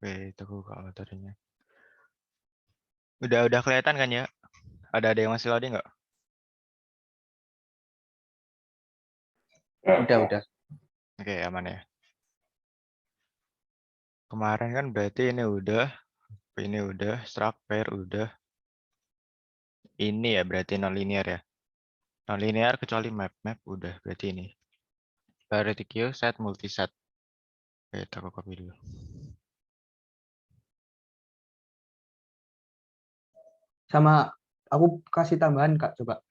Oke, itu aku buka materinya. Udah kelihatan kan ya? Ada yang masih loading nggak? Udah. Oke, aman ya. Kemarin kan berarti ini udah, struct pair udah. Ini ya berarti non-linear ya. Non-linear kecuali map udah berarti ini. Priority queue, set, multiset. Oke, aku copy dulu. Sama aku kasih tambahan Kak, coba.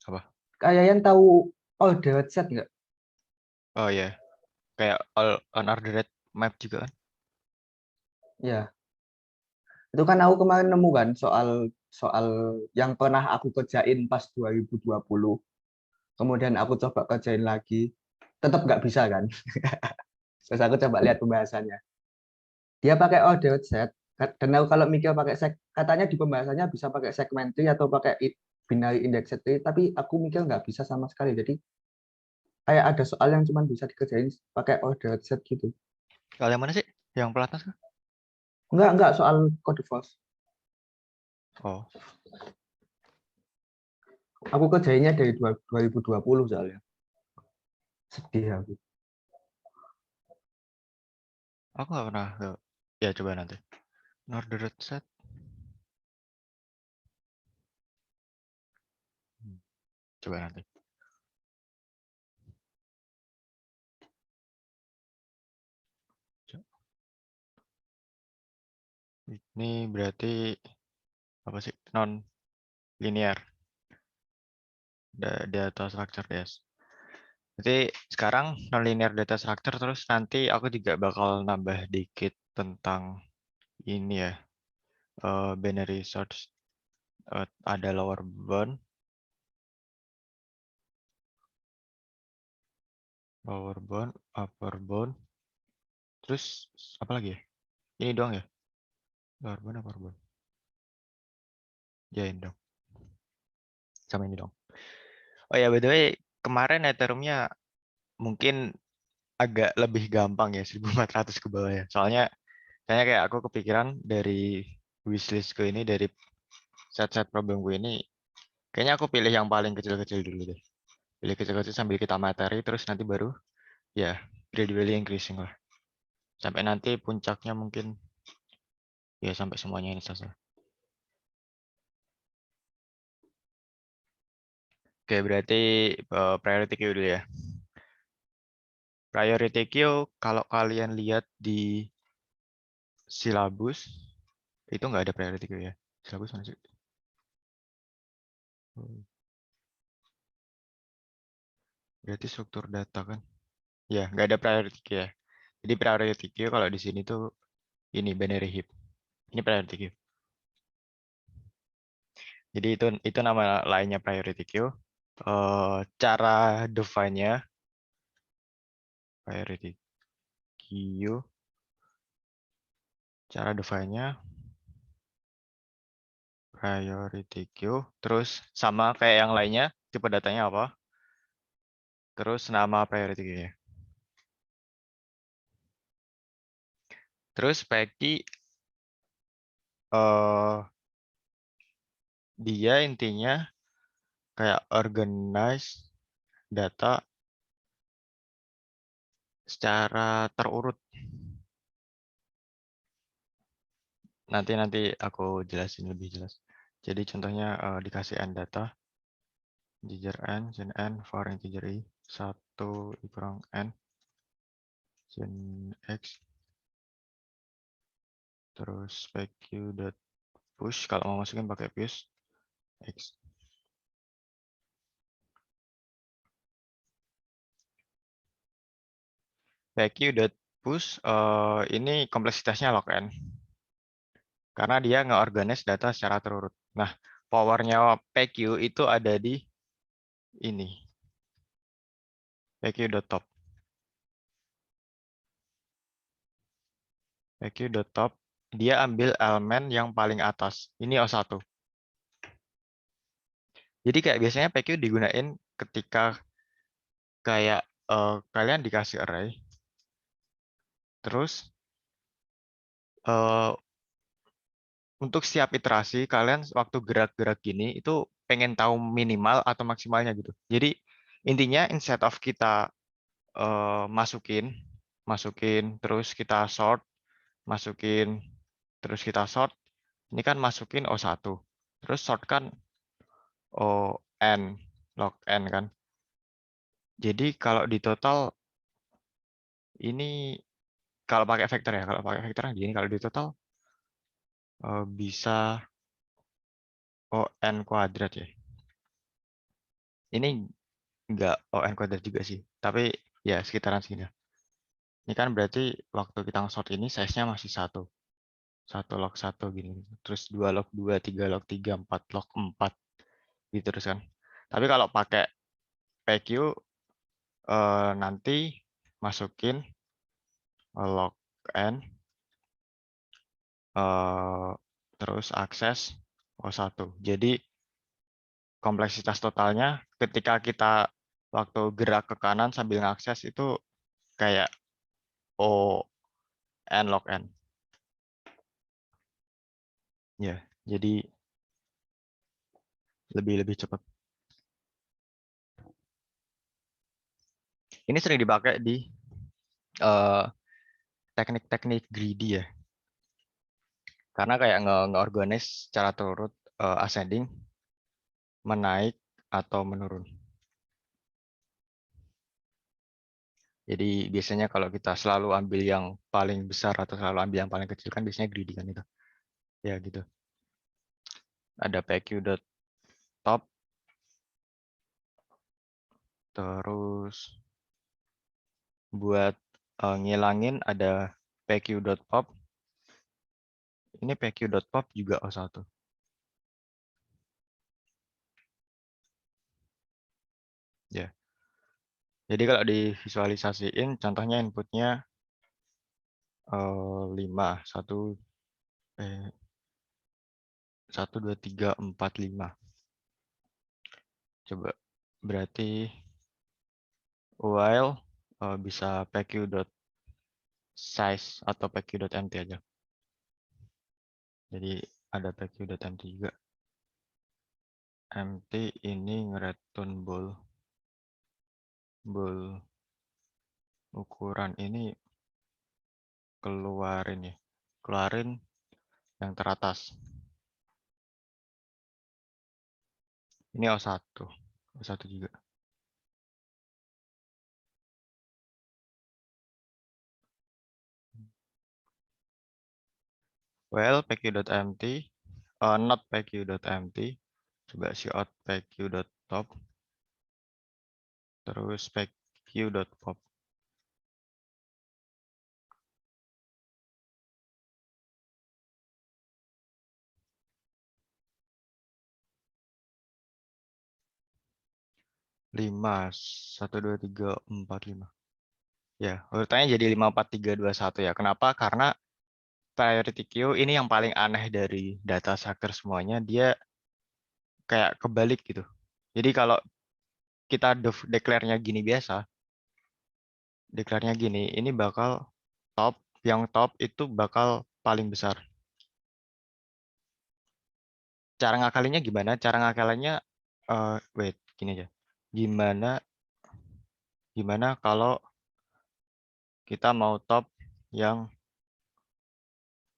Apa? Kalian tahu ordered set nggak? Oh ya, kayak all unordered map juga kan? Ya, itu kan aku kemarin nemu kan soal soal yang pernah aku kerjain pas 2020. Kemudian aku coba kerjain lagi, tetap nggak bisa kan? Terus aku coba lihat pembahasannya. Dia pakai ordered set, dan aku kalau mikir pakai katanya di pembahasannya bisa pakai segment tree atau pakai binary indexed tree, tapi aku mikir nggak bisa sama sekali. Jadi kayak ada soal yang cuma bisa dikerjain pakai ordered set gitu. Kalau yang mana sih? Yang pelatnas kan? Enggak soal code force. Oh, Aku kerjainnya dari 2020 soalnya. Sedih aku. aku nggak pernah. Ya coba nanti. Unordered set. Hmm, Coba nanti. Ini berarti apa sih? Non linear data structure, yes. Jadi sekarang nonlinear data structure, terus nanti aku juga bakal nambah dikit tentang ini ya, binary search. Ada lower bound, upper bound, terus apa lagi ya? Ini doang ya? Lower bound, upper bound. Ya ini dong, sama ini dong. Oh ya, by the way, kemarin Ethereum-nya mungkin agak lebih gampang ya, 1400 ke bawah ya. Soalnya kayak aku kepikiran dari wishlistku ini, dari set-set problemku ini, kayaknya aku pilih yang paling kecil-kecil dulu deh. Pilih kecil-kecil sambil kita materi, terus nanti baru ya gradually increasing lah. Sampai nanti puncaknya mungkin ya sampai semuanya ini selesai. Oke, berarti priority queue dulu ya. Priority queue kalau kalian lihat di silabus, itu nggak ada priority queue ya. Silabus mana sih? Hmm, Berarti struktur data kan? Ya, nggak ada priority queue ya. Jadi priority queue kalau di sini tuh ini binary heap. Ini priority queue. Jadi itu nama lainnya priority queue. Cara define-nya priority queue, cara define-nya priority queue, terus sama kayak yang lainnya, tipe datanya apa, terus nama priority queue-nya. Terus Peggy eh dia intinya kayak organize data secara terurut. Nanti aku jelasin lebih jelas. Jadi contohnya dikasih n data, integer n, gen n, var integer i, 1 dikurang n, gen x, terus pq.push, kalau mau masukin pakai push, x. pq.push ini kompleksitasnya log n. Karena dia nge-organize data secara terurut. Nah, powernya pq itu ada di ini, pq.top. pq.top, dia ambil elemen yang paling atas. Ini O1. Jadi kayak biasanya PQ digunain ketika kayak kalian dikasih array, terus untuk setiap iterasi kalian waktu gerak-gerak gini itu pengen tahu minimal atau maksimalnya gitu. Jadi intinya instead of kita masukin, masukin terus kita sort, masukin terus kita sort, ini kan masukin O1. Terus sort kan ON, log N kan. Jadi kalau di total ini kalau pakai vektor ya, kalau pakai vektor gini kalau di total bisa ON kuadrat ya. Ini enggak ON kuadrat juga sih, tapi ya sekitaran segini. Ini kan berarti waktu kita nge-sort ini size-nya masih satu. Satu log satu gini. Terus 2 log 2, 3 log 3, 4 log 4. Gitu terus kan. Tapi kalau pakai PQ nanti masukin log N terus akses O1. Jadi kompleksitas totalnya ketika kita waktu gerak ke kanan sambil ngakses itu kayak O N log N. Ya, jadi lebih cepat. Ini sering dipakai di teknik-teknik greedy ya. Karena kayak nge-organize secara turut ascending, menaik atau menurun. Jadi biasanya kalau kita selalu ambil yang paling besar atau selalu ambil yang paling kecil kan biasanya greedy kan itu. Ya gitu. Ada pq.top. Terus buat ngilangin ada pq.pop. Ini pq.pop juga O1. Ya. Jadi kalau divisualisasiin contohnya inputnya 5, 1, 2, 3, 4, 5. Coba berarti while bisa pq.size atau pq.empty aja. Jadi ada pq.empty juga. Empty ini ngereturn bool ukuran ini keluarin ya. Keluarin yang teratas. Ini O1. O1 juga. Well, pq.empty, not pq.empty. Coba cout pq.top. Terus pq.pop. Lima, 1, 2, 3, 4, 5. Ya, urutannya jadi 5, 4, 3, 2, 1 ya. Kenapa? Karena priority queue ini yang paling aneh dari data structure semuanya. Dia kayak kebalik gitu. Jadi kalau kita declare-nya gini biasa, declare-nya gini, ini bakal top, yang top itu bakal paling besar. Cara ngakalinnya gimana? Cara ngakalinnya, wait, gini aja. Gimana kalau kita mau top yang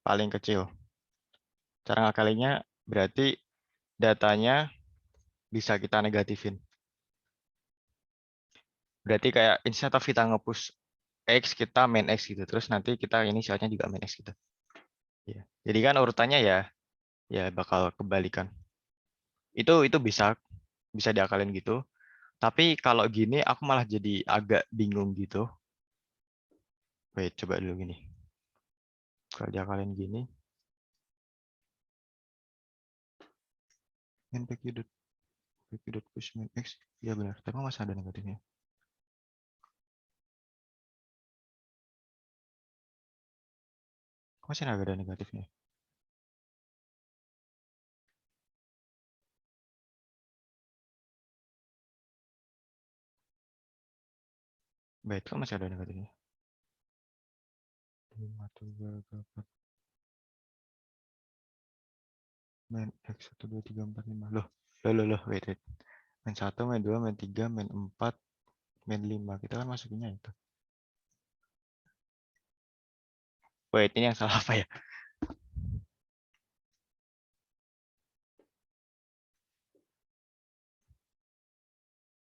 paling kecil? Cara ngakalinnya berarti datanya bisa kita negatifin. Berarti kayak instead of kita nge-push X, kita main X gitu. Terus nanti kita ini shotnya juga main X gitu. Ya. Jadi kan urutannya ya bakal kebalikan. Itu bisa diakalin gitu. Tapi kalau gini aku malah jadi agak bingung gitu. Wait, coba dulu gini. Kalau diakalin gini, main pq.push main X. Iya benar, tapi masih ada negatifnya. Masih ada negatifnya. Wait, kok masih ada negatifnya? 5, 3, 4. Main X 1, 2, 3, 4, 5. Loh, wait. Main 1, main 2, main 3, main 4, main 5. Kita kan masukinnya itu. Wait, ini yang salah apa ya?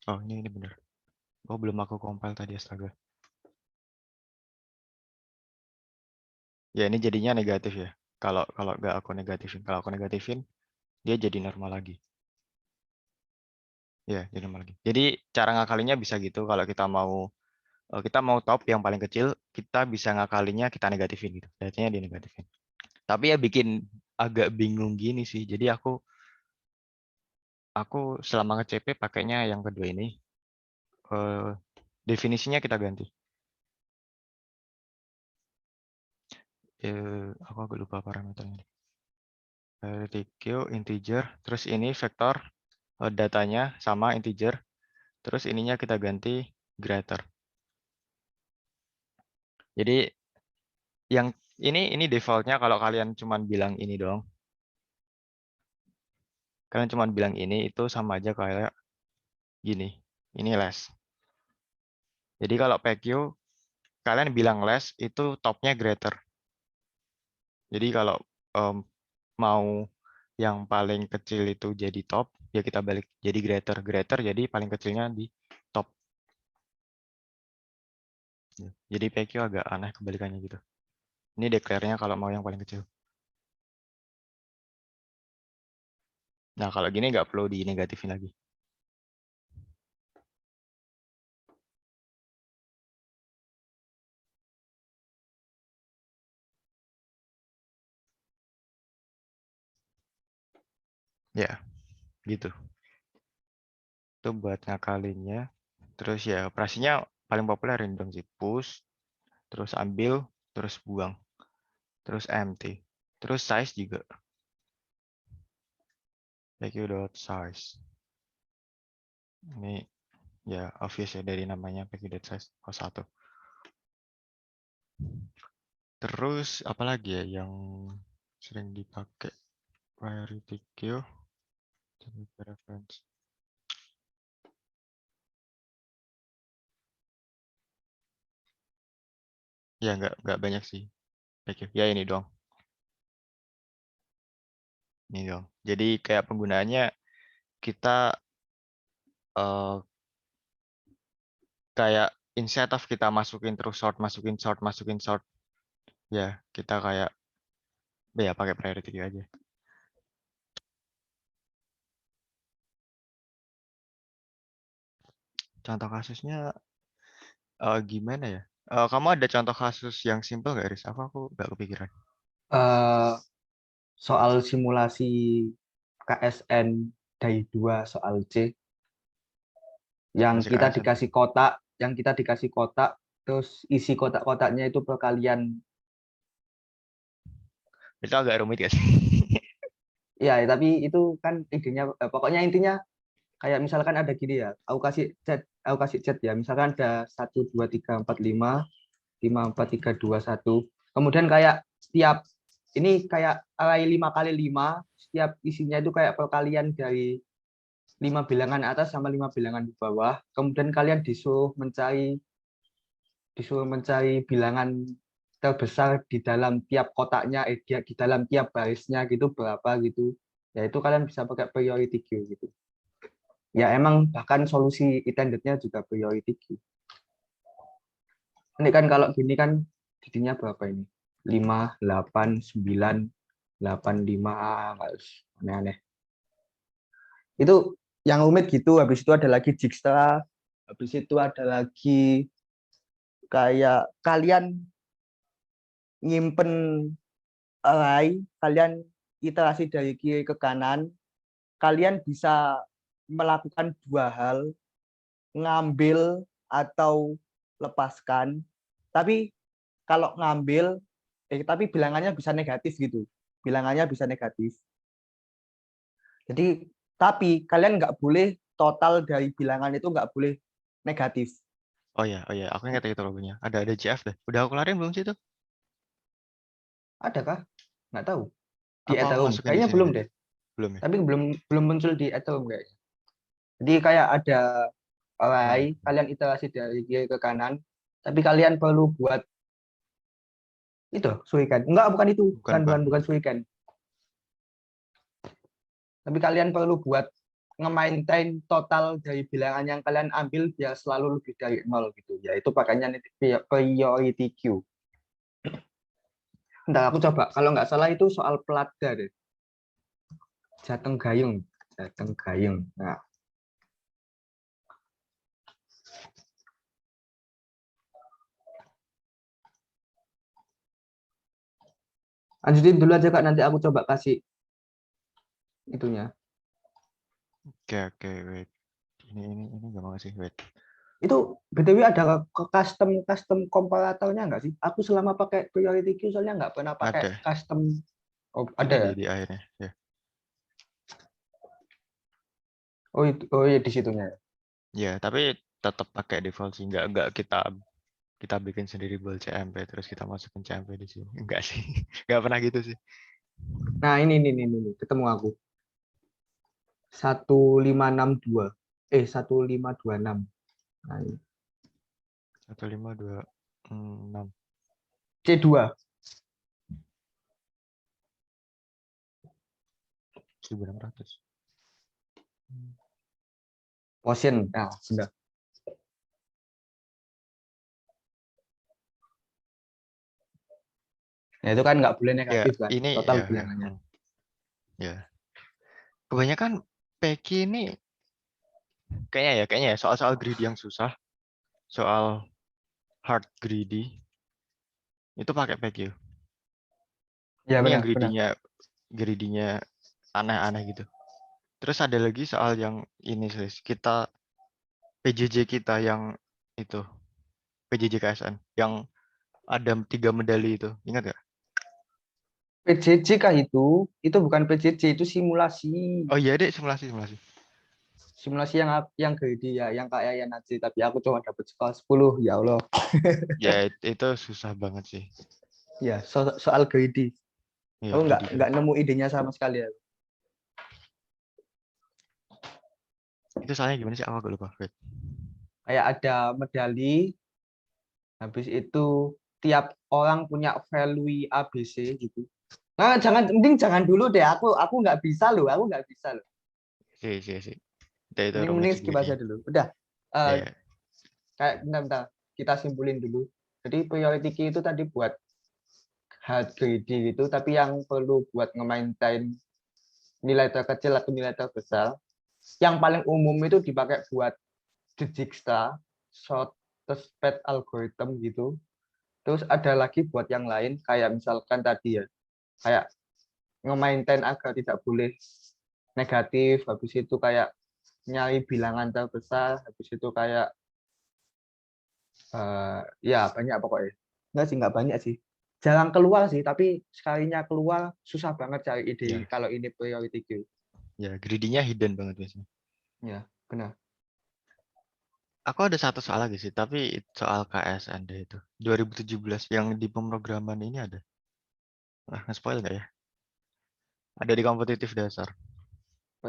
Oh, ini benar. Oh, belum aku compile tadi, astaga. Ya, ini jadinya negatif ya. Kalau nggak aku negatifin. Kalau aku negatifin, dia jadi normal lagi. Ya, jadi normal lagi. Jadi, cara ngakalinya bisa gitu. Kalau kita mau top yang paling kecil, kita bisa ngakalinya kita negatifin gitu. Datanya di negatifin. Tapi ya bikin agak bingung gini sih. Jadi aku selama nge-CP pakainya yang kedua ini. Definisinya kita ganti. Aku agak lupa parameternya. Arithmetic integer, terus ini vektor datanya sama integer, terus ininya kita ganti greater. Jadi yang ini defaultnya kalau kalian cuman bilang ini dong. Kalian cuman bilang ini itu sama aja kayak gini. Ini less. Jadi kalau PQ kalian bilang less itu topnya greater. Jadi kalau em, mau yang paling kecil itu jadi top, ya kita balik jadi greater. Greater jadi paling kecilnya di top. Jadi PQ agak aneh kebalikannya gitu. Ini declare-nya kalau mau yang paling kecil. Nah, kalau gini nggak perlu di negatifin lagi. Ya, gitu. Itu buat ngakalinnya. Terus ya, operasinya paling populer ini dong sih. Push, terus ambil, terus buang. Terus empty. Terus size juga. PQ.size. Ini ya obvious ya dari namanya PQ.size. Oh, satu. Terus apalagi ya yang sering dipakai priority queue, reference. Ya nggak banyak sih. Ya ini dong. Ini dong. Jadi kayak penggunaannya kita eh, kayak instead of kita masukin terus sort, masukin sort, ya kita kayak ya pakai priority queue aja. Contoh kasusnya gimana ya? Kamu ada contoh kasus yang simple nggak, Riz? Aku nggak kepikiran. Eh, soal simulasi KSN DAI 2 soal C yang Masih kita KSN. dikasih kotak, terus isi kotak-kotaknya itu perkalian. Itu agak rumit guys. Ya, tapi itu kan idenya, pokoknya intinya kayak misalkan ada gini ya, aku kasih chat ya, misalkan ada 1 2 3 4 5 5 4 3 2 1. Kemudian kayak setiap ini kayak array 5 kali 5, setiap isinya itu kayak perkalian dari 5 bilangan atas sama 5 bilangan di bawah. Kemudian kalian disuruh mencari bilangan terbesar di dalam tiap kotaknya, di dalam tiap barisnya gitu berapa gitu. Ya itu kalian bisa pakai priority queue gitu. Ya emang bahkan solusi intendednya juga priority queue. Ini kan kalau gini kan jadinya berapa ini? 5, 8, 9, 8, 5, aneh-aneh. Itu yang rumit gitu, habis itu ada lagi Dijkstra, habis itu ada lagi kayak kalian nyimpen array, kalian iterasi dari kiri ke kanan, kalian bisa melakukan dua hal, ngambil atau lepaskan. Tapi kalau ngambil, tapi bilangannya bisa negatif gitu. Bilangannya bisa negatif. Jadi, tapi kalian nggak boleh total dari bilangan itu nggak boleh negatif. Oh ya, aku ingat itu logonya. Ada GF deh. Udah aku kelarin belum sih itu? Adakah? Nggak tahu. Di Aku Ethereum. masukin di Kayaknya sini belum tadi. deh. Belum ya? Tapi belum muncul di Ethereum kayaknya. Jadi kayak ada array, kalian iterasi dari kiri ke kanan, tapi kalian perlu buat itu Suiken. Enggak, bukan itu. Bukan Suiken. Tapi kalian perlu buat nge-maintain total dari bilangan yang kalian ambil biar selalu lebih dari 0 gitu. Ya itu pakainya priority queue. Ntar aku coba. Kalau nggak salah itu soal Plata deh. Jateng Gayung. Jateng Gayung. Nah, lanjutin dulu aja Kak, nanti aku coba kasih itunya. Oke, wait. Ini gampang sih, wait. Itu BTW ada ke custom komparatornya nggak sih? Aku selama pakai priority queue soalnya nggak pernah pakai Ada. custom. Oh, Ini ada ya? di akhirnya, ya. Oh, oh iya di situnya. Ya, tapi tetap pakai default sih. Nggak kita bikin sendiri build CMP terus kita masukin CMP di sini. Enggak sih. Nggak pernah gitu sih. Nah, ini ketemu aku. 1562. 1526. Nah, ini. 1526. C2. 1600. Potion. Nah, sudah. Nah, itu kan nggak boleh Ya, negatif kan, ini total ya, bilangannya. ya. Kebanyakan Peki ini kayaknya ya soal-soal greedy yang susah, soal hard greedy itu pakai Peki. Ya Ini yang benar. greedy-nya aneh-aneh gitu. Terus ada lagi soal yang ini sih, kita PJJ kita yang itu PJJ KSN yang ada 3 medali itu, ingat nggak? PJJ kah itu? Itu bukan PJJ, itu simulasi. Oh iya deh, simulasi. Simulasi yang greedy ya, yang kayak ya nanti. Tapi aku cuma dapat skor 10, ya Allah. Ya itu susah banget sih. Ya, soal greedy. Iya Aku greedy. nggak nemu idenya sama sekali ya. Itu soalnya gimana sih? Aku agak lupa. Wait. Kayak ada medali, habis itu tiap orang punya value ABC gitu. Nah, mending jangan dulu deh. Aku nggak bisa loh. Aku nggak bisa loh. Sih. Itu rumit Mending sih skip aja greedy. dulu. Udah. Eh, Ya, kayak bentar. Kita simpulin dulu. Jadi priority key itu tadi buat hard greedy gitu, tapi yang perlu buat nge-maintain nilai terkecil atau nilai terbesar. Yang paling umum itu dipakai buat Dijkstra, shortest path algorithm gitu. Terus ada lagi buat yang lain, kayak misalkan tadi ya, kayak nge-maintain agar tidak boleh negatif, habis itu kayak nyari bilangan terbesar, habis itu kayak ya banyak pokoknya. Nggak banyak sih. Jarang keluar sih, tapi sekalinya keluar susah banget cari ide ya, kalau ini priority queue. ya greedy-nya hidden banget biasanya. Ya, benar. Aku ada satu soal lagi sih, tapi soal KSND itu 2017 yang di pemrograman ini ada. Nah, nge-spoil nggak ya? Ada di kompetitif dasar.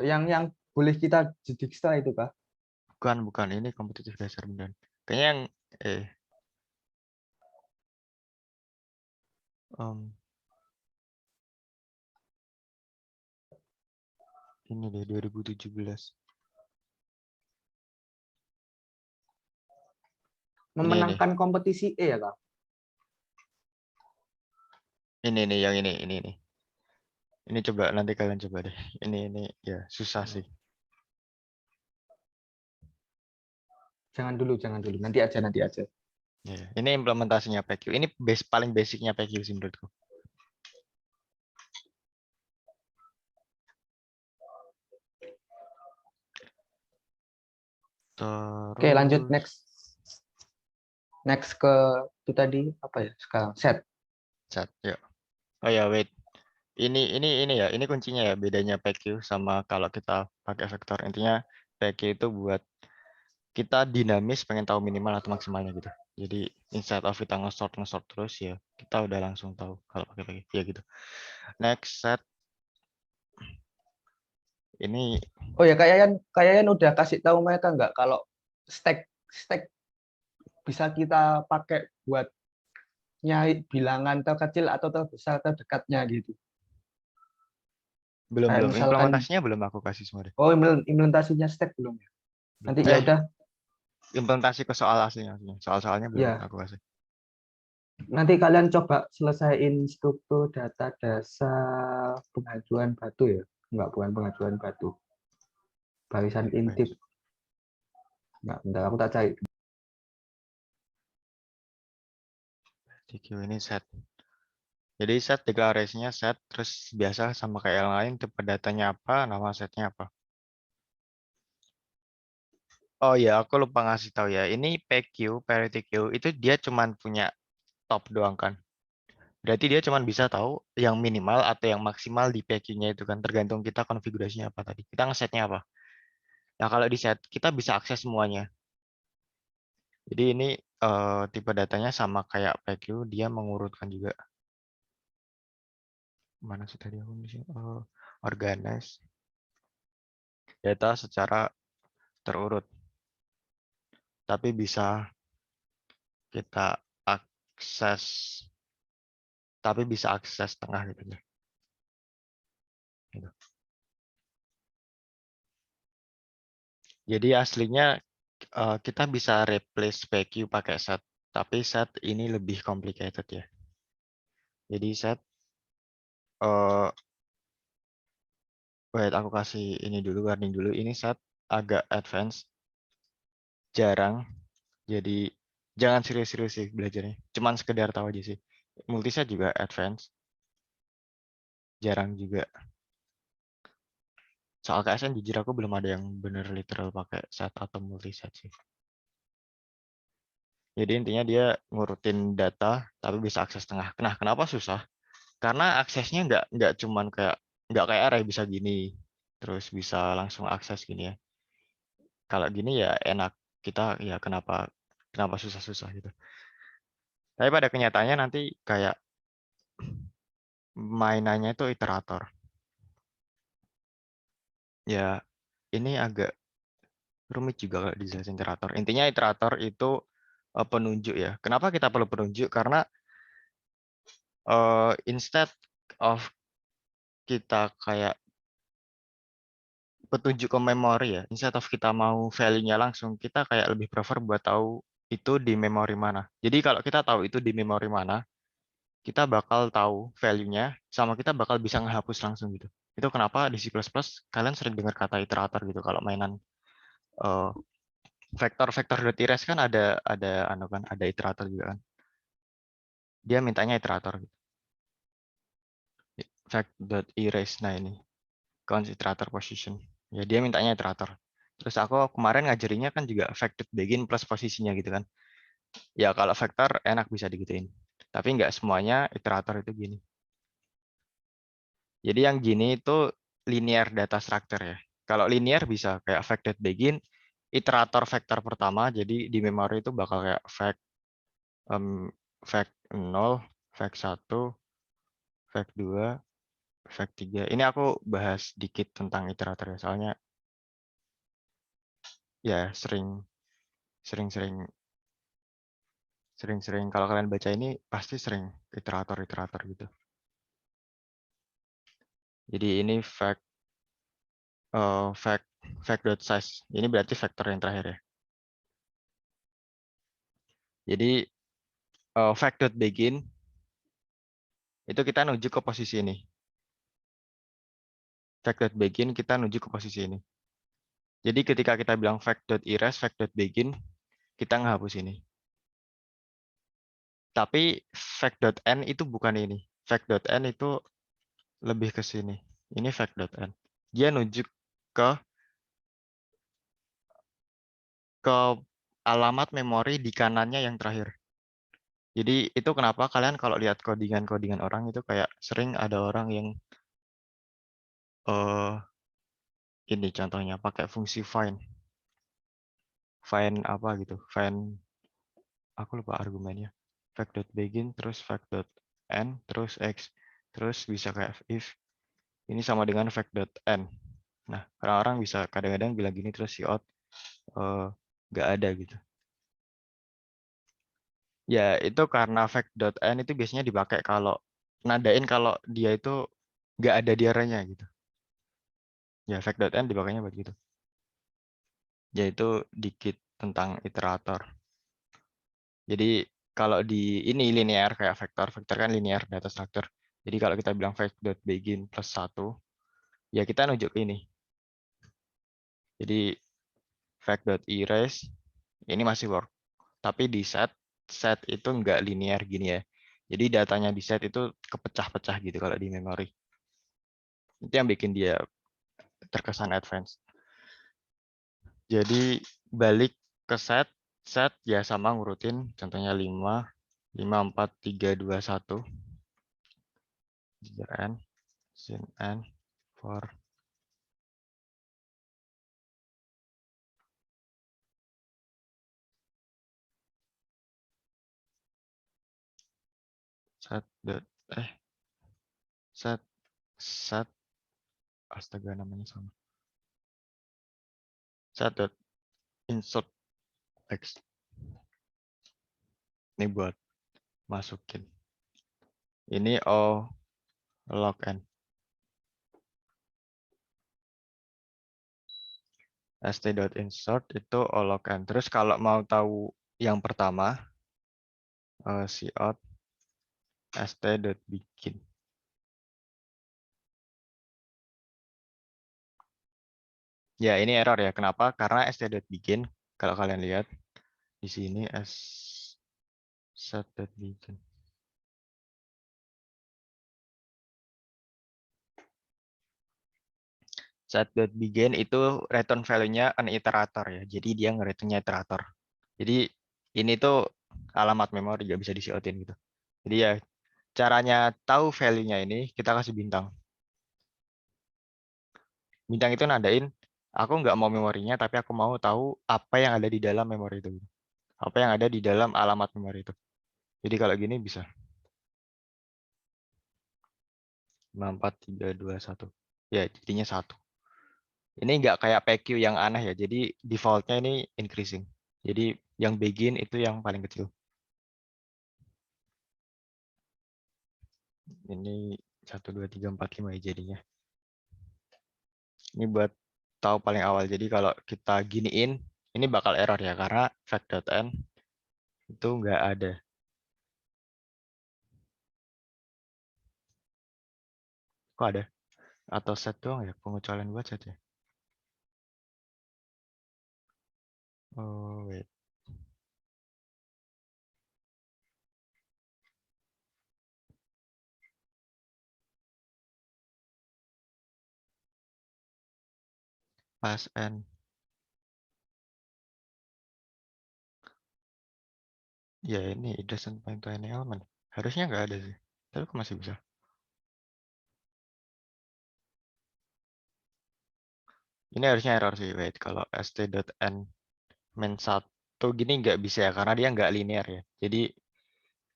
Yang boleh kita Dijkstra itu kah? Bukan ini kompetitif dasar beneran. Kayaknya yang eh em, ini deh 2017. Ini. Memenangkan kompetisi ya kak? Ini nih yang ini nih. Ini coba nanti kalian coba deh. Ini ya susah sih. Jangan dulu. Nanti aja. Ya, ini implementasinya PQ. Ini paling basicnya PQ sih menurutku. Oke, lanjut Terus next. Next ke itu tadi apa ya? Sekarang set. chat ya. Oh ya wait. Ini ya. Ini kuncinya ya. Bedanya PQ sama kalau kita pakai vektor. Intinya PQ itu buat kita dinamis pengen tahu minimal atau maksimalnya gitu. Jadi instead of kita nge-sort terus ya kita udah langsung tahu kalau pakai PQ ya gitu. Next set Ini Oh ya, kayaknya udah kasih tahu mereka nggak kalau stack stack bisa kita pakai buat nyari bilangan terkecil atau terbesar terdekatnya gitu. belum Kayak belum misalkan, implementasinya belum aku kasih semua deh. oh implementasinya stack belum ya. Belum. Nanti ya udah, Implementasi ke soal aslinya. Soal-soalnya belum ya. aku kasih. Nanti kalian coba selesaiin struktur data dasar pengajuan batu ya. Enggak, bukan pengajuan batu. Barisan intip. Reference. Enggak, bentar aku tak cari. TQ ini set. Jadi set deklarasinya set, terus biasa sama kayak yang lain, tipe datanya apa, nama setnya apa. Oh ya, aku lupa ngasih tahu ya. Ini PQ, parity queue, itu dia cuman punya top doang kan. Berarti dia cuman bisa tahu yang minimal atau yang maksimal di PQ-nya itu kan, tergantung kita konfigurasinya apa tadi. Kita ngesetnya apa. Nah, kalau di set, kita bisa akses semuanya. Jadi ini tipe datanya sama kayak PQ, dia mengurutkan juga. Mana sih tadi aku di sini? Organize data secara terurut. Tapi bisa kita akses, tapi bisa akses tengah gitu ya. Gitu. Jadi aslinya kita bisa replace PQ pakai set, tapi set ini lebih complicated ya. Jadi set, wait aku kasih ini dulu, warning dulu. Ini set agak advance, jarang. Jadi jangan serius-serius sih belajarnya. Cuman sekedar tahu aja sih. Multiset juga advance, jarang juga. Soal KSN jujur aku belum ada yang bener literal pakai set atau multiset sih. Jadi intinya dia ngurutin data tapi bisa akses tengah. Nah, kenapa susah? Karena aksesnya nggak cuman kayak nggak kayak array bisa gini, terus bisa langsung akses gini ya. Kalau gini ya enak, kita ya kenapa kenapa susah-susah gitu. Tapi pada kenyataannya nanti kayak mainannya itu iterator. Ya ini agak rumit juga kalau dijelasin iterator. Intinya iterator itu penunjuk ya. Kenapa kita perlu penunjuk? Karena instead of kita kayak petunjuk ke memori ya, instead of kita mau value-nya langsung, kita kayak lebih prefer buat tahu itu di memori mana. Jadi kalau kita tahu itu di memori mana, kita bakal tahu value-nya, sama kita bakal bisa ngehapus langsung gitu. Itu kenapa di C++ kalian sering dengar kata iterator gitu kalau mainan eh, vektor.ires kan ada anu kan, ada iterator juga kan. Dia mintanya iterator gitu. Fact.erase, nah ini count iterator position. Ya dia mintanya iterator. Terus aku kemarin ngajarinya kan juga fact.begin plus posisinya gitu kan. Ya kalau vektor enak bisa digituin. Tapi nggak semuanya iterator itu gini. Jadi yang gini itu linear data structure ya. Kalau linear bisa kayak fact.begin, iterator vektor pertama, jadi di memori itu bakal kayak fact 0, fact 1, fact 2, fact 3. Ini aku bahas dikit tentang iterator ya, soalnya ya sering-sering kalau kalian baca ini pasti sering iterator gitu. Jadi ini fact.size. Ini berarti vektor yang terakhir ya. Jadi fact.begin itu kita nuju ke posisi ini. Fact.begin kita nuju ke posisi ini. Jadi ketika kita bilang fact.erase, fact.begin, kita ngehapus ini. Tapi fact.n itu bukan ini. Fact.n itu lebih ke sini. Ini fact.n. Dia nuju ke alamat memori di kanannya yang terakhir. Jadi itu kenapa kalian kalau lihat codingan-codingan orang itu kayak sering ada orang yang ini contohnya pakai fungsi find. Find apa gitu. Find aku lupa argumennya. Fact.begin terus fact.n terus x. Terus bisa kayak if ini sama dengan fact.n. Nah, orang-orang bisa kadang-kadang bilang gini terus si out nggak ada gitu. Ya, itu karena fact.n itu biasanya dipakai kalau nadain kalau dia itu nggak ada di arahnya gitu. Ya, fact.n dipakainya buat gitu. Yaitu dikit tentang iterator. Jadi kalau di ini linear kayak vektor, vektor kan linear data structure. Jadi kalau kita bilang fact.begin plus 1, ya kita nunjuk ini. Jadi fact.erase ini masih work. Tapi di set itu nggak linear gini ya. Jadi datanya di set itu kepecah-pecah gitu kalau di memori. Itu yang bikin dia terkesan advance. Jadi balik ke set, set ya sama ngurutin contohnya 5, 5, 4, 3, 2, 1. Integer n, sin n, for set dot set set astaga namanya sama. Set dot insert text. Ini buat masukin. Ini o log n. st.insert itu o log n. Terus kalau mau tahu yang pertama cout st.begin. Ya, ini error ya. Kenapa? Karena st.begin kalau kalian lihat di sini set.begin. Set.begin itu return value-nya an iterator ya. Jadi dia nge-returnnya iterator. Jadi ini tuh alamat memori nggak bisa di-cout-in gitu. Jadi ya caranya tahu value-nya ini kita kasih bintang. Bintang itu nandain aku nggak mau memorinya tapi aku mau tahu apa yang ada di dalam memori itu. Apa yang ada di dalam alamat memori itu. Jadi kalau gini bisa 5, 4, 3, 2, 1. Ya jadinya 1. Ini nggak kayak PQ yang aneh ya. Jadi defaultnya ini increasing. Jadi yang begin itu yang paling kecil. Ini 1, 2, 3, 4, 5 ya jadinya. Ini buat tahu paling awal. Jadi kalau kita giniin, ini bakal error ya. Karena fact.n itu nggak ada. Kok ada? Atau set doang ya? Pengecualian buat set ya? Oh, wait. Pass n. Ya ini it doesn't point to any element. Harusnya nggak ada sih. Tapi kok masih bisa? Ini harusnya error sih. Wait, kalau st.n main 1 gini nggak bisa ya. Karena dia nggak linear ya. Jadi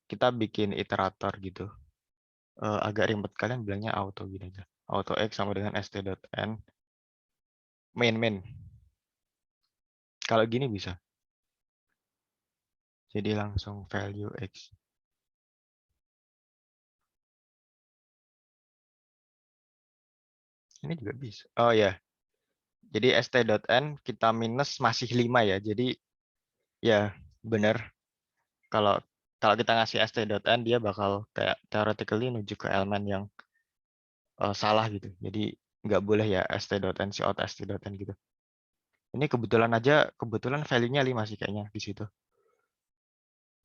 kita bikin iterator gitu. Agak ribet kalian bilangnya auto gini aja. Auto x sama dengan st.n main. Kalau gini bisa. Jadi langsung value x. Ini juga bisa. Oh ya. Jadi st.n kita minus masih 5 ya. Jadi ya benar. Kalau kalau kita ngasih st.n dia bakal kayak theoretically menuju ke elemen yang salah gitu. Jadi nggak boleh ya st.n si out st.n gitu. Ini kebetulan value-nya 5 sih kayaknya di situ.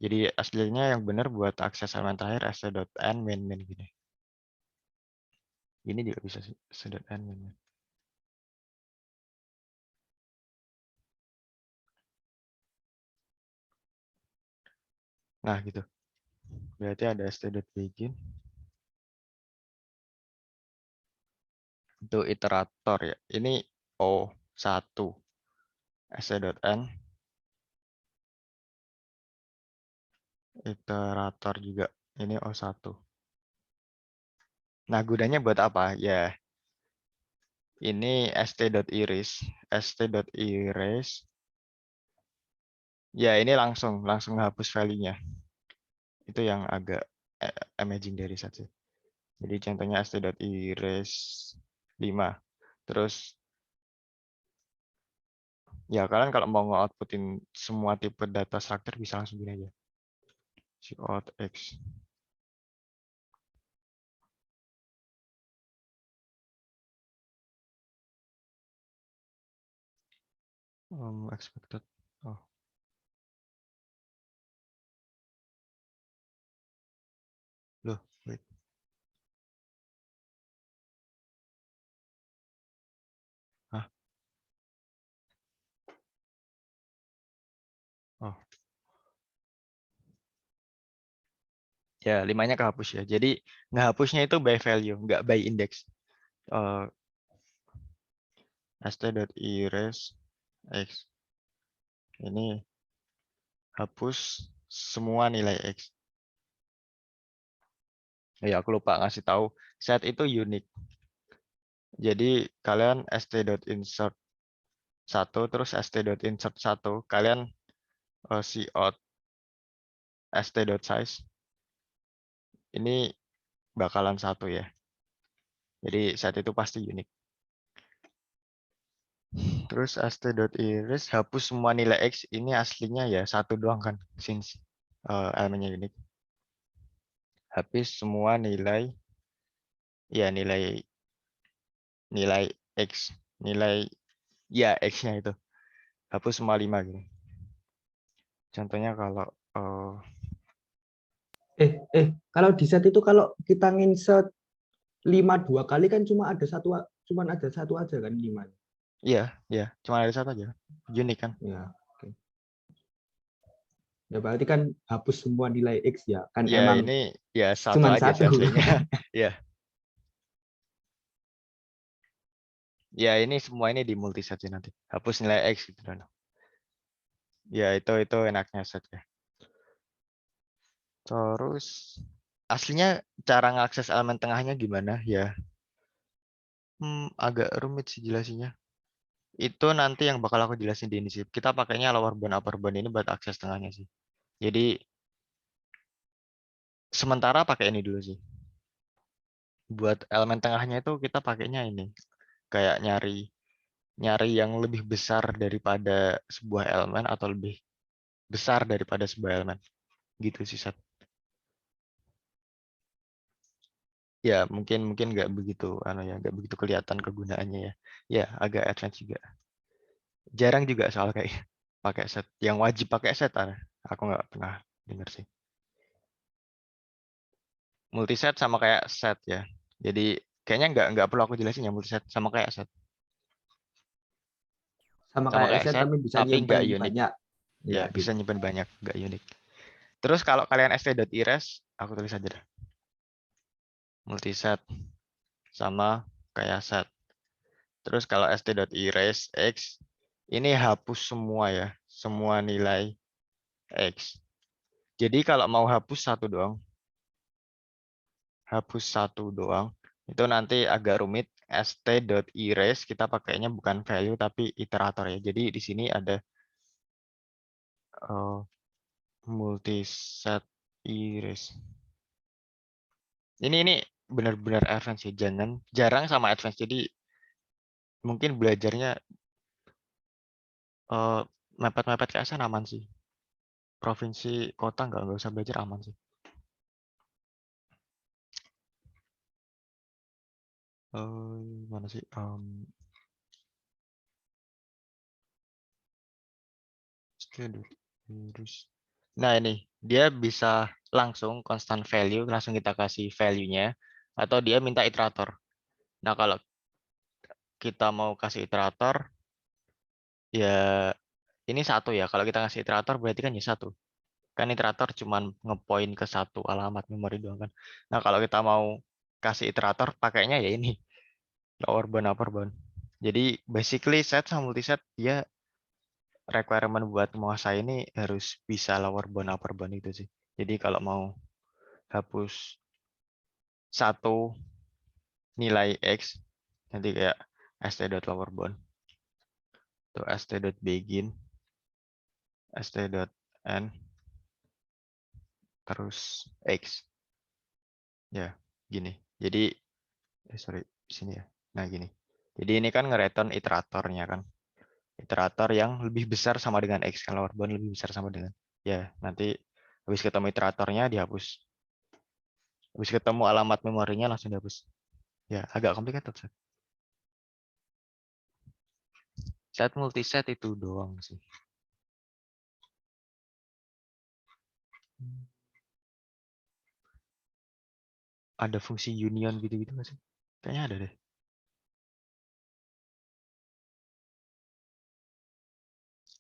Jadi aslinya yang benar buat akses elemen terakhir st.n main gini. Ini juga bisa sih st.n main. Nah gitu. Berarti ada st.begin. Itu iterator ya. Ini O1 st.n iterator juga. Ini O1. Nah, gunanya buat apa? Ya, ini st.erase. Ya, ini langsung hapus value-nya. Itu yang agak amazing dari set sih. Jadi contohnya st.erase 5. Terus ya kalian kalau mau nge-outputin semua tipe data structure bisa langsung gini aja. Cout x. Expected. Oh. Loh, wait. Hah? Oh. Ya, 5-nya kehapus ya. Jadi ngehapusnya itu by value, nggak by index. st.erase x. Ini hapus semua nilai x. Ya, aku lupa ngasih tahu set itu unique. Jadi kalian st.insert 1 terus st.insert 1, kalian cout st.size ini bakalan 1 ya. Jadi set itu pasti unik. Terus st.erase hapus semua nilai x, ini aslinya ya 1 doang kan, since elemennya unik. Hapus semua nilai ya nilai x, nilai ya x-nya itu. Hapus semua 5 gitu. Contohnya kalau Kalau di set itu kalau kita nginsert 5 2 kali kan cuma ada satu aja kan 5. iya, cuma ada 1 aja. Unik kan? Ya, oke. Ya berarti kan hapus semua nilai X ya. Kan Ya emang ini ya 1 cuma aja sih satu. aslinya. Ya. Ya ini semua ini di multiset sih nanti. Hapus nilai x gitu kan. Ya itu enaknya set ya. Terus aslinya cara ngakses elemen tengahnya gimana ya? Agak rumit sih jelasinnya. Itu nanti yang bakal aku jelasin di ini sih. Kita pakainya lower bound upper bound ini buat akses tengahnya sih. Jadi sementara pakai ini dulu sih. Buat elemen tengahnya itu kita pakainya ini. Kayak nyari yang lebih besar daripada sebuah elemen atau lebih besar daripada sebuah elemen. Gitu sih Sat. Ya mungkin nggak begitu nggak begitu kelihatan kegunaannya ya. Ya agak advance juga. Jarang juga soal kayak pakai set. Yang wajib pakai set aku nggak pernah denger sih. Multiset sama kayak set ya. Jadi kayaknya nggak perlu aku jelasin ya, multiset sama kayak set. Sama Sama kayak kayak set set tapi bisa tapi nggak nyimpen unik. banyak. Ya Ya bisa gitu. nyimpen banyak, nggak unik. Terus kalau kalian st.erase, aku tulis aja dah. Multiset sama kayak set. Terus kalau st.erase x, ini hapus semua ya, semua nilai x. Jadi kalau mau hapus satu doang, itu nanti agak rumit. st.erase kita pakainya bukan value tapi iterator ya. Jadi di sini ada multiset erase. Ini benar-benar advance ya, jarang sama advance. Jadi mungkin belajarnya mepet-mepet ke ASN aman sih. Provinsi kota nggak usah belajar, aman sih. Mana sih? Nah ini dia bisa langsung constant value, langsung kita kasih value-nya, atau dia minta iterator. Nah kalau kita mau kasih iterator, ya ini 1 ya. Kalau kita kasih iterator berarti kan ya 1. Kan iterator cuma ngepoin ke 1 alamat memori doang kan. Nah kalau kita mau kasih iterator pakainya ya ini lower bound upper bound. Jadi basically set sama multiset dia requirement buat menguasai ini harus bisa lower bound upper bound itu sih. Jadi kalau mau hapus 1 nilai x nanti kayak st.lowerBound tuh st.begin st.end terus x ya gini. Jadi sorry di sini ya. Nah gini. Jadi ini kan nge-return iteratornya kan. Iterator yang lebih besar sama dengan x kan, lower bound lebih besar sama dengan ya nanti habis ketemu iteratornya dihapus. Habis ketemu alamat memorinya langsung dihapus. Ya agak complicated set. Set multiset itu doang sih. Ada fungsi union gitu-gitu nggak sih? Kayaknya ada deh.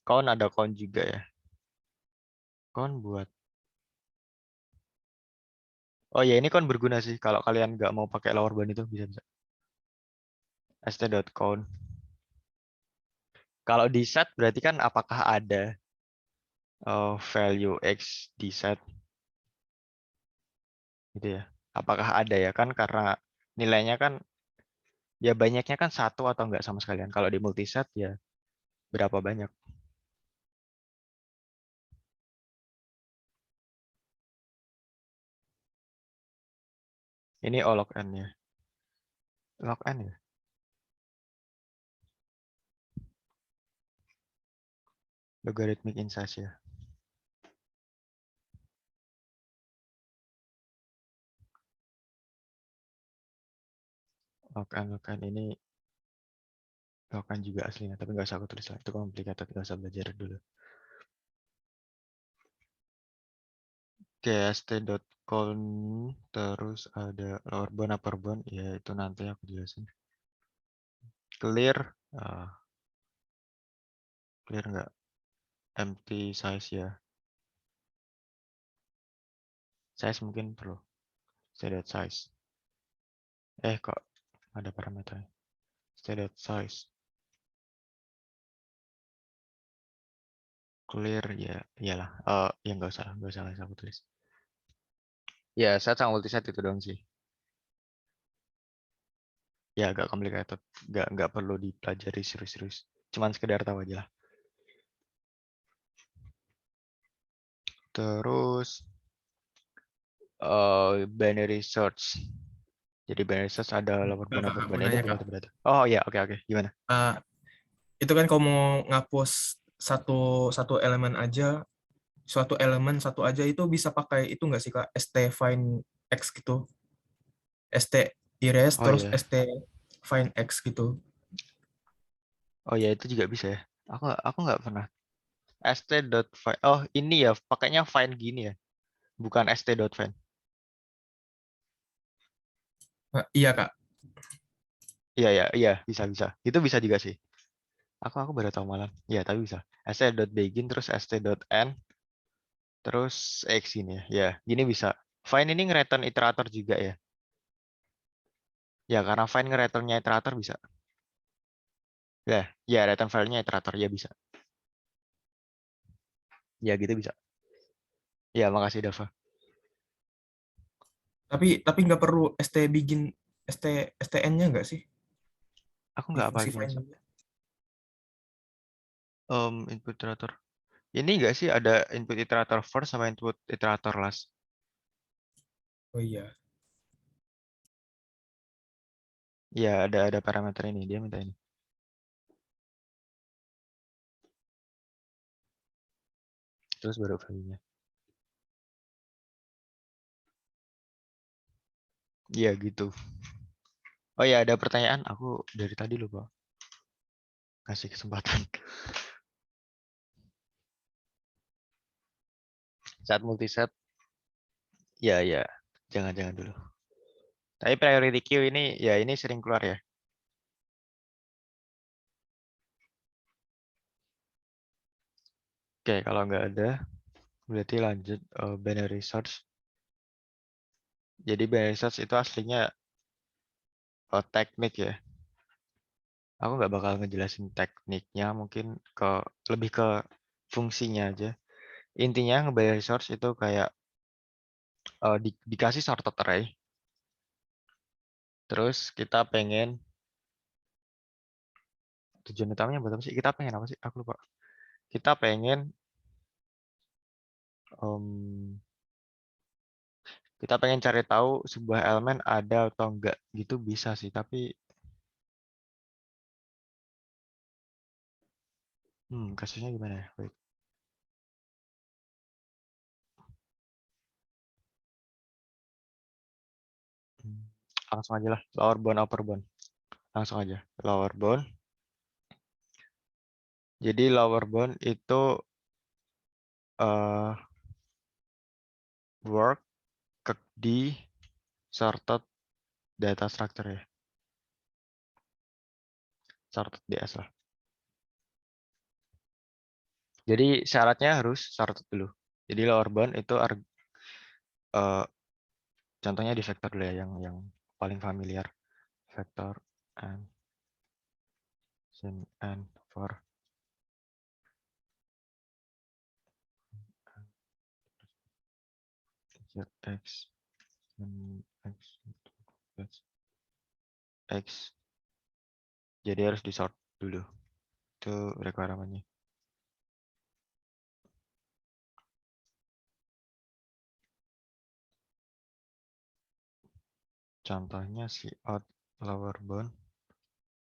Count ada count juga ya. Count buat. Oh ya ini count berguna sih. Kalau kalian nggak mau pakai lower bound itu bisa-bisa. st.count. Kalau di set berarti kan apakah ada value x di set gitu ya. Apakah ada ya kan karena nilainya kan ya banyaknya kan satu atau enggak sama sekalian. Kalau di multiset ya berapa banyak. Ini log n ya. Log n ya. Logarithmic insize ya. Log n ini log n juga aslinya tapi nggak usah aku tulis lah. Itu complicated, nggak usah belajar dulu. Oke, st.count terus ada lower bound upper bound ya itu nanti aku jelasin. Clear clear nggak empty size ya. Size mungkin perlu. st.size. Kok ada parameternya. st.size. Clear ya iyalah. Ya nggak usah aku tulis. Ya, set sama multiset itu doang sih. Ya agak complicated, nggak perlu dipelajari serius-serius. Cuman sekedar tahu aja lah. Terus binary search. Jadi binary search ada lower bound upper Kak, mau bound ini nanya Kak. berarti. Oh iya, oke gimana? Itu kan kalau mau ngapus satu elemen aja, suatu elemen satu aja itu bisa pakai itu nggak sih Kak? St find x gitu. St erase Oh terus iya. st find x gitu. Oh iya itu juga bisa ya. Aku nggak pernah. st.find. Oh ini ya pakainya find gini ya. Bukan st.find. Iya Kak. Iya bisa. Itu bisa juga sih. Aku baru tahu malam. Ya tapi bisa. st.begin terus st.end terus x ini ya. Ya gini bisa. Find ini nge-return iterator juga ya. Ya karena find nge-returnnya iterator bisa. Ya return file-nya iterator ya bisa. Ya gitu bisa. Ya makasih Dava. Tapi nggak perlu st begin stn-nya nggak sih Aku di nggak apa fungsi itu find? maksud. Input iterator. Ini nggak sih ada input iterator first sama input iterator last? Oh iya. Ya ada parameter ini dia minta ini. Terus baru value-nya. Iya gitu. Oh ya ada pertanyaan. Aku dari tadi lupa kasih kesempatan. Saat multiset. Ya jangan dulu. Tapi priority queue ini ya ini sering keluar ya. Oke kalau nggak ada berarti lanjut binary search. Jadi binary search itu aslinya teknik ya. Aku nggak bakal ngejelasin tekniknya, mungkin lebih ke fungsinya aja. Intinya nge-binary search itu kayak dikasih sorted array, terus kita pengen tujuan utamanya buat apa sih? Kita pengen apa sih? Aku lupa. Kita pengen kita pengen cari tahu sebuah elemen ada atau enggak gitu bisa sih, tapi kasusnya gimana ya? Wait. Langsung aja lah, lower bound, upper bound. Langsung aja, lower bound. Jadi lower bound itu work di sorted data structure ya. Sorted DS lah. Jadi syaratnya harus sorted dulu. Jadi lower bound itu contohnya di vector dulu ya, yang paling familiar. Vector and sin n for x x. Jadi harus di sort dulu. Itu requirement-nya. Contohnya si out lower bound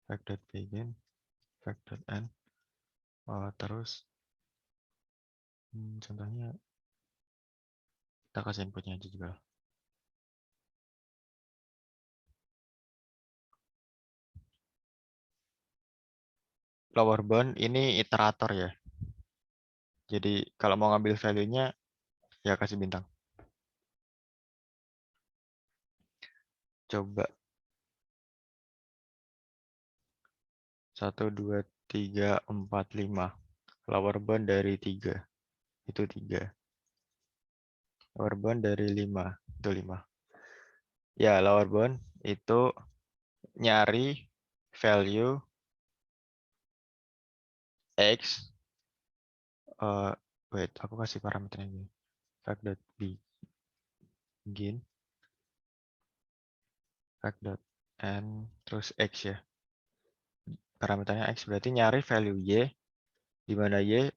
fact.begin fact.end terus contohnya kita kasih inputnya aja juga. Lower bound ini iterator ya. Jadi kalau mau ngambil value-nya ya kasih bintang. Coba 1, 2, 3, 4, 5. Lower bound dari 3. Itu 3. Lower bound dari 5. Itu 5. Ya, lower bound itu nyari value X. Wait, aku kasih parameternya gini. Fact.begin fact.end terus X ya. Parameternya X berarti nyari value Y, di mana Y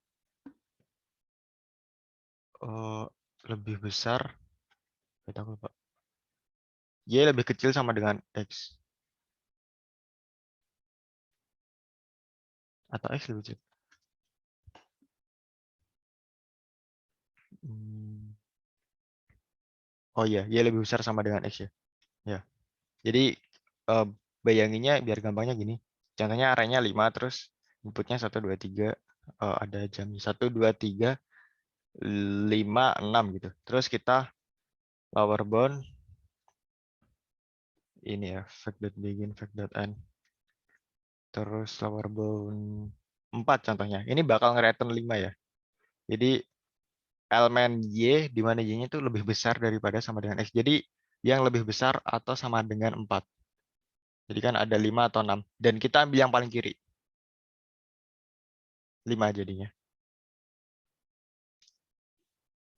lebih besar. Wait, aku lupa. Y lebih kecil sama dengan X. Atau X lebih kecil. Oh iya, Y lebih besar sama dengan X ya. Ya. Jadi bayanginnya biar gampangnya gini. Contohnya arraynya 5 terus inputnya 1, 2, 3 ada jam 1, 2, 3, 5, 6 gitu. Terus kita lower bound ini ya, fact.begin, fact.end. Terus lower bound 4 contohnya. Ini bakal nge-return 5 ya. Jadi elemen Y di mana Y-nya itu lebih besar daripada sama dengan X. Jadi yang lebih besar atau sama dengan 4. Jadi kan ada 5 atau 6. Dan kita ambil yang paling kiri. 5 jadinya.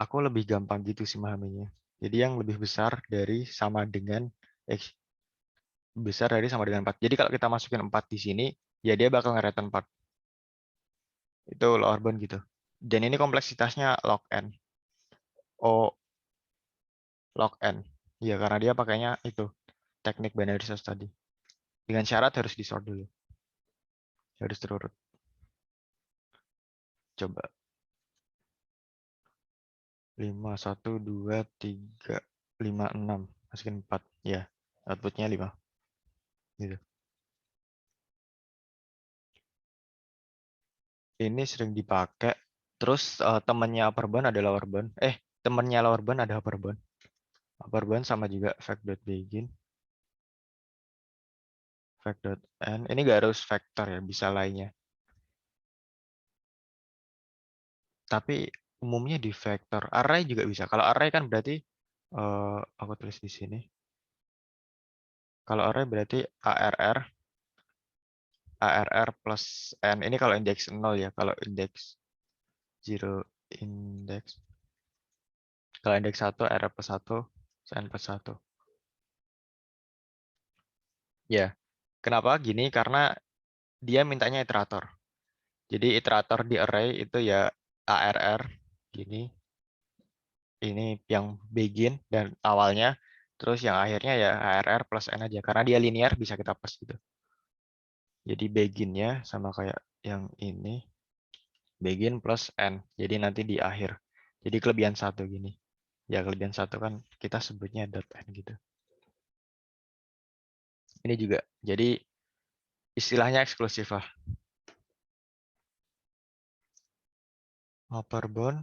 Aku lebih gampang gitu sih memahaminya. Jadi yang lebih besar dari sama dengan X. Besar dari sama dengan 4. Jadi kalau kita masukin 4 di sini, ya dia bakal nge-return 4. Itu lower bound gitu. Dan ini kompleksitasnya log n. Oh, log n. Ya, karena dia pakainya itu teknik binary search tadi. Dengan syarat harus di-sort dulu. Harus terurut. Coba. 5, 1, 2, 3, 5, 6. Masukin 4. Ya, outputnya 5. Gitu. Ini sering dipakai. Terus temannya upper bound ada lower bound. Temannya lower bound ada upper bound. Upper bound sama juga fact.begin. Fact.end. Ini gak harus vector ya, bisa lainnya. Tapi umumnya di vector. Array juga bisa. Kalau array kan berarti aku tulis di sini. Kalau array berarti ARR plus N. Ini kalau indeks 0 ya. Kalau indeks 0 indeks. Kalau indeks 1 ARR plus 1 N plus 1. Ya. Kenapa gini? Karena dia mintanya iterator. Jadi iterator di array itu ya ARR gini. Ini yang begin dan awalnya, terus yang akhirnya ya ARR plus N aja. Karena dia linear bisa kita pas gitu. Jadi beginnya sama kayak yang ini, begin plus N. Jadi nanti di akhir. Jadi kelebihan satu gini. Ya kelebihan satu kan kita sebutnya dot N gitu. Ini juga. Jadi istilahnya eksklusif lah. Upper bound,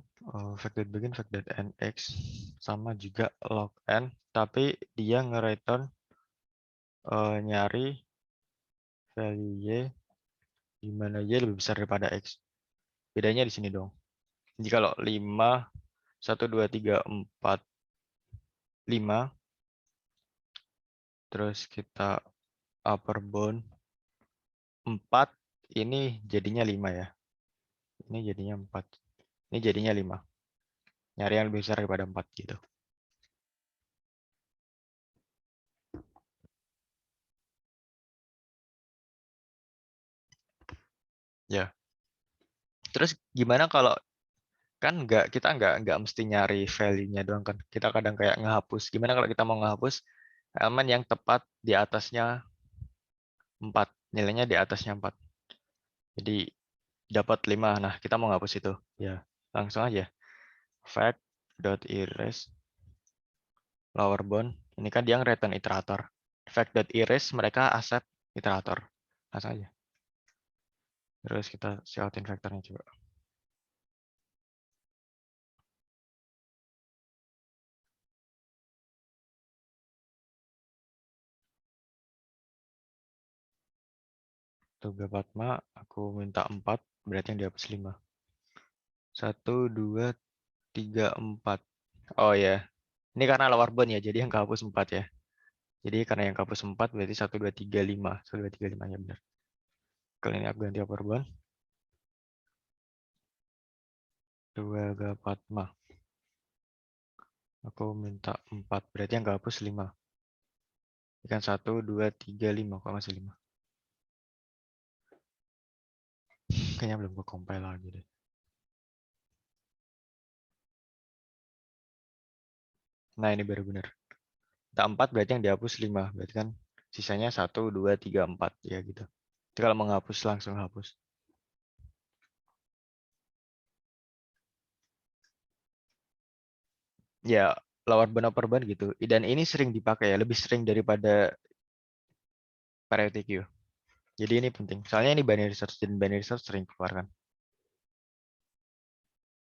fact.begin, fact.nx sama juga log n, tapi dia nge-return nyari value y di mana y lebih besar daripada x. Bedanya di sini dong. Jadi kalau 5, 1, 2, 3, 4, 5, terus kita upper bound 4, ini jadinya 5 ya. Ini jadinya 4. Ini jadinya 5. Nyari yang lebih besar daripada 4 gitu. Ya. Terus gimana kalau kan kita nggak mesti nyari value-nya doang kan. Kita kadang kayak ngehapus. Gimana kalau kita mau ngehapus elemen yang tepat di atasnya 4, nilainya di atasnya 4. Jadi dapat 5. Nah, kita mau ngapus itu. Ya, langsung aja. Fact.erase lower bound. Ini kan dia return iterator. Fact.erase mereka accept iterator. Langsung aja. Terus kita siautin vektornya coba. Tuh Fatma, aku minta 4, berarti yang dihapus 5. 1, 2, 3, 4. Oh ya, ini karena lower bound ya, jadi yang kehapus 4 ya. Jadi karena yang kehapus 4 berarti 1, 2, 3, 5. 1, 2, 3, 5 ya benar. Kali ini aku ganti upper bound. 2 Fatma. Aku minta 4, berarti yang kehapus 5. Ikan 1, 2, 3, 5. Kok masih 5? Kayaknya belum ke compile lagi deh. Nah ini baru benar. Minta 4 berarti yang dihapus 5. Berarti kan sisanya 1, 2, 3, 4. Ya gitu. Jadi kalau mau ngapus langsung hapus. Ya lower bound upper bound gitu. Dan ini sering dipakai ya. Lebih sering daripada parity queue. Jadi ini penting. Soalnya ini binary search dan binary search sering keluar kan.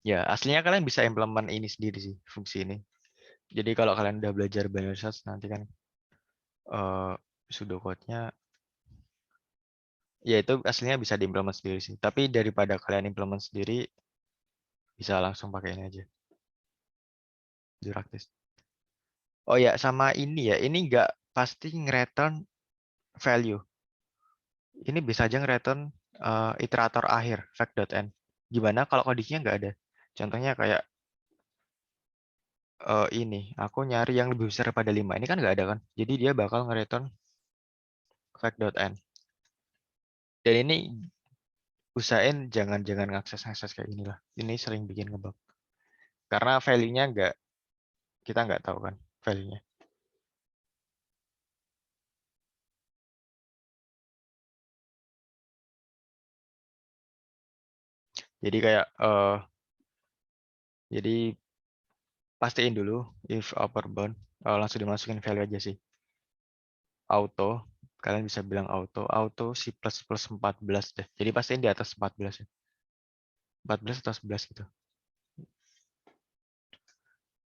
Ya, aslinya kalian bisa implement ini sendiri sih, fungsi ini. Jadi kalau kalian udah belajar binary search nanti kan pseudocode-nya ya itu aslinya bisa diimplement sendiri sih. Tapi daripada kalian implement sendiri bisa langsung pakai ini aja. Praktis. Oh ya, sama ini ya. Ini nggak pasti nge-return value. Ini bisa aja nge-return iterator akhir, fact.n. Gimana kalau kondisinya nggak ada? Contohnya kayak ini, aku nyari yang lebih besar daripada 5. Ini kan nggak ada kan? Jadi dia bakal nge-return fact.n. Dan ini usahain jangan ngakses kayak inilah. Ini sering bikin ngebug. Karena value-nya kita nggak tahu kan value-nya. Jadi kayak jadi pastiin dulu if upper bound langsung dimasukin value aja sih. Auto, kalian bisa bilang auto C++ 14 deh. Jadi pastiin di atas 14 ya. 14 atau 11 gitu.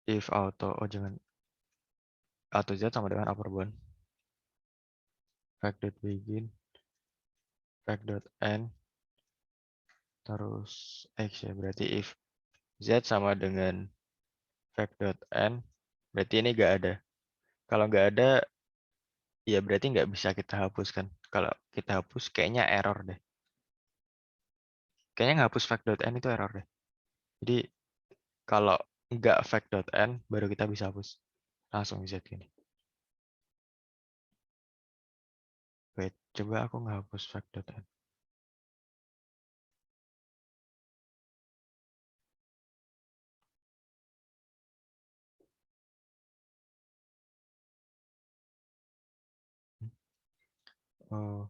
If auto, oh jangan auto Z sama dengan upper bound. Fact.begin, fact.end, terus X ya. Berarti if Z sama dengan fact.end, berarti ini nggak ada. Kalau nggak ada, ya berarti nggak bisa kita hapuskan. Kalau kita hapus, kayaknya error deh. Kayaknya ngapus fact.end itu error deh. Jadi kalau nggak fact.end, baru kita bisa hapus. Langsung Z gini. Wait, coba aku ngapus fact.end. Oh,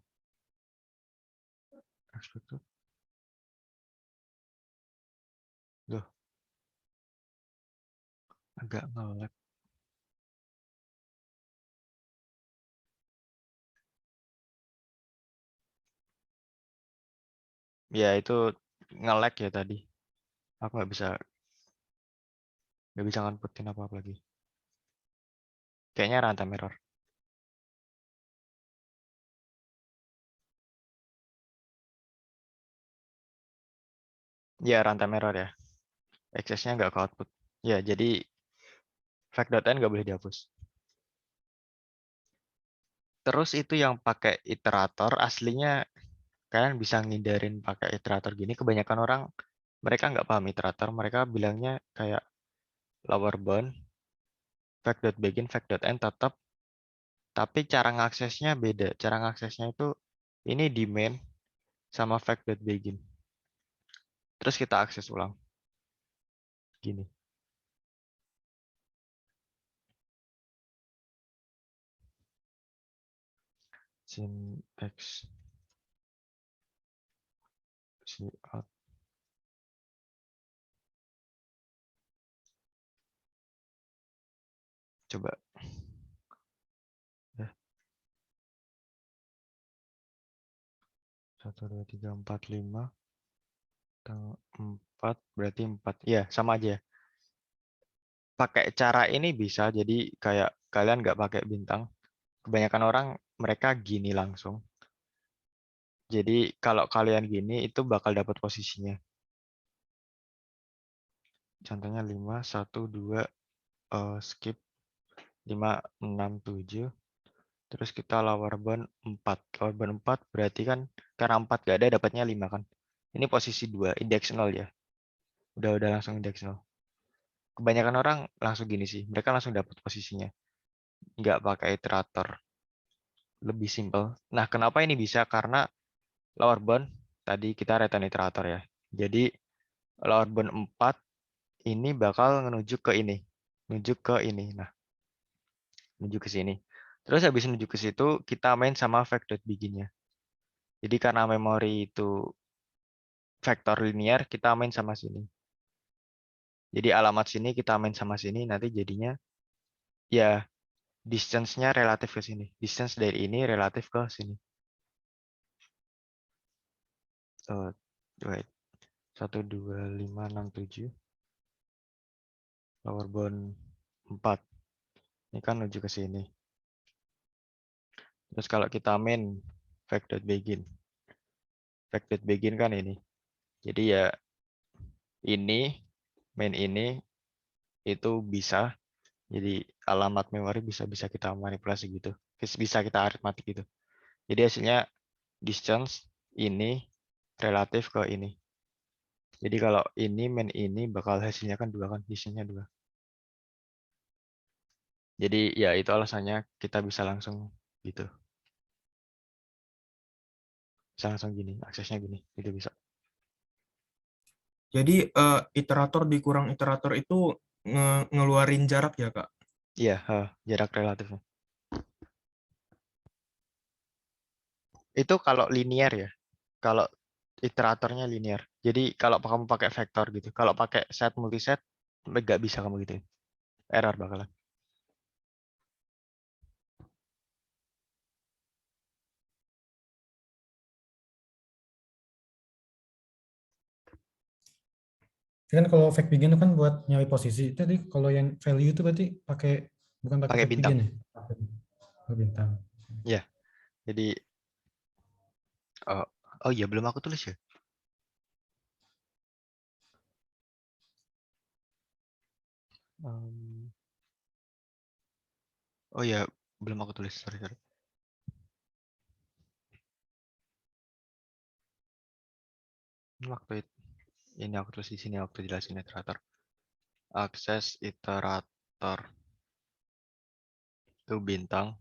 expected. Loh, agak nge-lag. Ya itu nge-lag ya tadi. Aku nggak bisa nganputin apa-apa lagi. Kayaknya runtime error. Ya runtime error ya. Access-nya nggak ke output. Ya jadi fact.n nggak boleh dihapus. Terus itu yang pakai iterator aslinya kalian bisa ngindarin pakai iterator gini. Kebanyakan orang mereka nggak paham iterator. Mereka bilangnya kayak lower bound, fact.begin, fact.end tetap. Tapi cara ngaksesnya beda. Cara ngaksesnya itu ini di main sama fact.begin. Terus kita akses ulang. Gini. Syntax out. Coba. Ya. 1, 2, 3, 4, 5. 4 berarti 4. Ya, sama aja. Pakai cara ini bisa, jadi kayak kalian nggak pakai bintang. Kebanyakan orang mereka gini langsung. Jadi kalau kalian gini itu bakal dapat posisinya. Contohnya 5, 1, 2, skip 5, 6, 7. Terus kita lower bound 4. Lower bound 4 berarti kan karena 4 gak ada dapatnya 5 kan. Ini posisi 2, indeks 0 ya. Udah langsung indeks 0. Kebanyakan orang langsung gini sih. Mereka langsung dapat posisinya. Nggak pakai iterator. Lebih simple. Nah, kenapa ini bisa? Karena lower bound tadi kita return iterator ya. Jadi lower bound 4 ini bakal menuju ke ini. Menuju ke ini. Nah, menuju ke sini. Terus habis menuju ke situ, kita main sama fact.begin-nya. Jadi karena memori itu vektor linear, kita main sama sini. Jadi alamat sini kita main sama sini, nanti jadinya ya distance-nya relatif ke sini. Distance dari ini relatif ke sini. Wait. 1, 2, 5, 6, 7. Lower bound 4. Ini kan menuju ke sini. Terus kalau kita main fact.begin. Fact.begin kan ini. Jadi ya ini, main ini, itu bisa. Jadi alamat memori bisa kita manipulasi gitu. Bisa kita aritmatik gitu. Jadi hasilnya distance ini relatif ke ini. Jadi kalau ini main ini bakal hasilnya kan 2 kan, distance-nya 2. Jadi ya itu alasannya kita bisa langsung gitu. Bisa langsung gini, aksesnya gini, itu bisa. Jadi iterator dikurang iterator itu ngeluarin jarak ya, Kak? Iya, jarak relatifnya. Itu kalau linear ya. Kalau iteratornya linear. Jadi kalau kamu pakai vektor gitu, kalau pakai set multiset nggak bisa kamu gitu. Error bakalan. Kan kalau fact begin itu kan buat nyari posisi. Tadi kalau yang value itu berarti bukan pakai Pakai fact bintang. begin ya? Oh, bintang. Ya. Jadi oh iya belum aku tulis ya. Oh ya belum aku tulis. Sorry. Waktu ini aku tulis di sini waktu jelasin iterator. Akses iterator itu bintang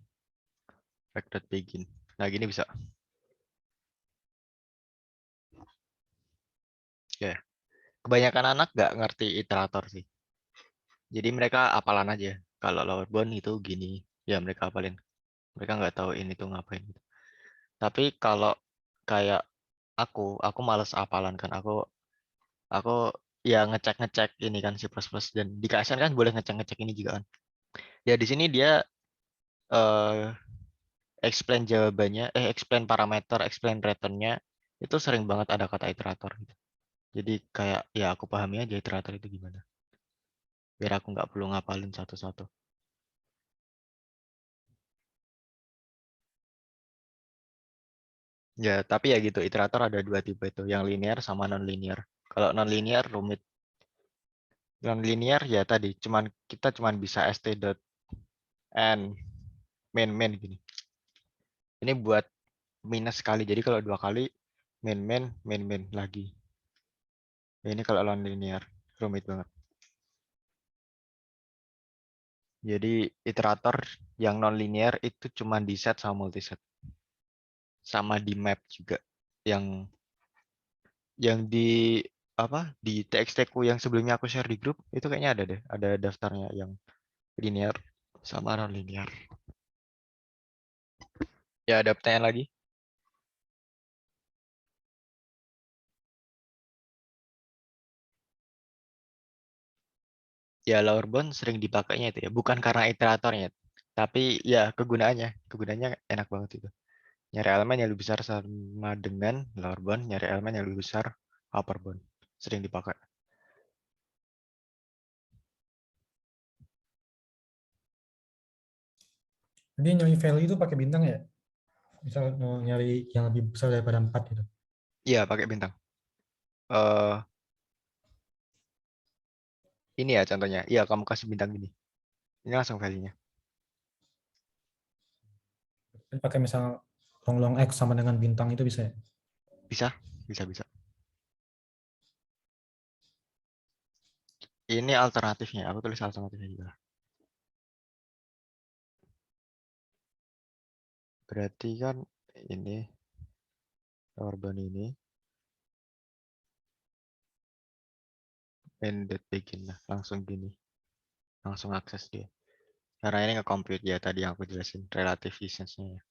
fact.begin. Nah gini bisa. Ya. Kebanyakan anak nggak ngerti iterator sih. Jadi mereka apalan aja. Kalau lower bound itu gini, ya mereka apalin. Mereka nggak tahu ini tuh ngapain gitu. Tapi kalau kayak aku males hafalan kan. Aku ya ngecek ini kan C++ dan di KSN kan boleh ngecek ini juga kan. Ya di sini dia eh explain jawabannya, explain parameter, explain pattern-nya itu sering banget ada kata iterator gitu. Jadi kayak ya aku pahami aja iterator itu gimana. Biar aku nggak perlu ngapalin satu-satu. Ya, tapi ya gitu, iterator ada dua tipe itu, yang linear sama non-linear. Kalau non-linear rumit. Non-linear ya tadi, kita cuman bisa st.n main gini. Ini buat minus sekali, jadi kalau 2 kali main lagi. Ya, ini kalau non-linear, rumit banget. Jadi iterator yang non-linear itu cuma di set sama multiset. Sama di map juga. Yang di di TXT-ku yang sebelumnya aku share di grup itu kayaknya ada deh, ada daftarnya yang linear sama non-linear. Ya, ada pertanyaan lagi? Ya, lower bound sering dipakainya itu ya, bukan karena iteratornya, tapi ya kegunaannya enak banget itu. Nyari elemen yang lebih besar sama dengan lower bound, nyari elemen yang lebih besar upper bound. Sering dipakai. Jadi nyari value itu pakai bintang ya? Misal mau nyari yang lebih besar daripada 4 gitu. Iya, pakai bintang. eh ini ya contohnya. Iya, kamu kasih bintang gini. Ini langsung value-nya. Pakai misal long X sama dengan bintang itu bisa ya? Bisa. Ini alternatifnya. Aku tulis alternatifnya juga. Berarti kan ini lower bound ini ended begin lah. Langsung gini. Langsung akses dia. Karena ini nge-compute ya tadi yang aku jelasin. Relative distance-nya ya.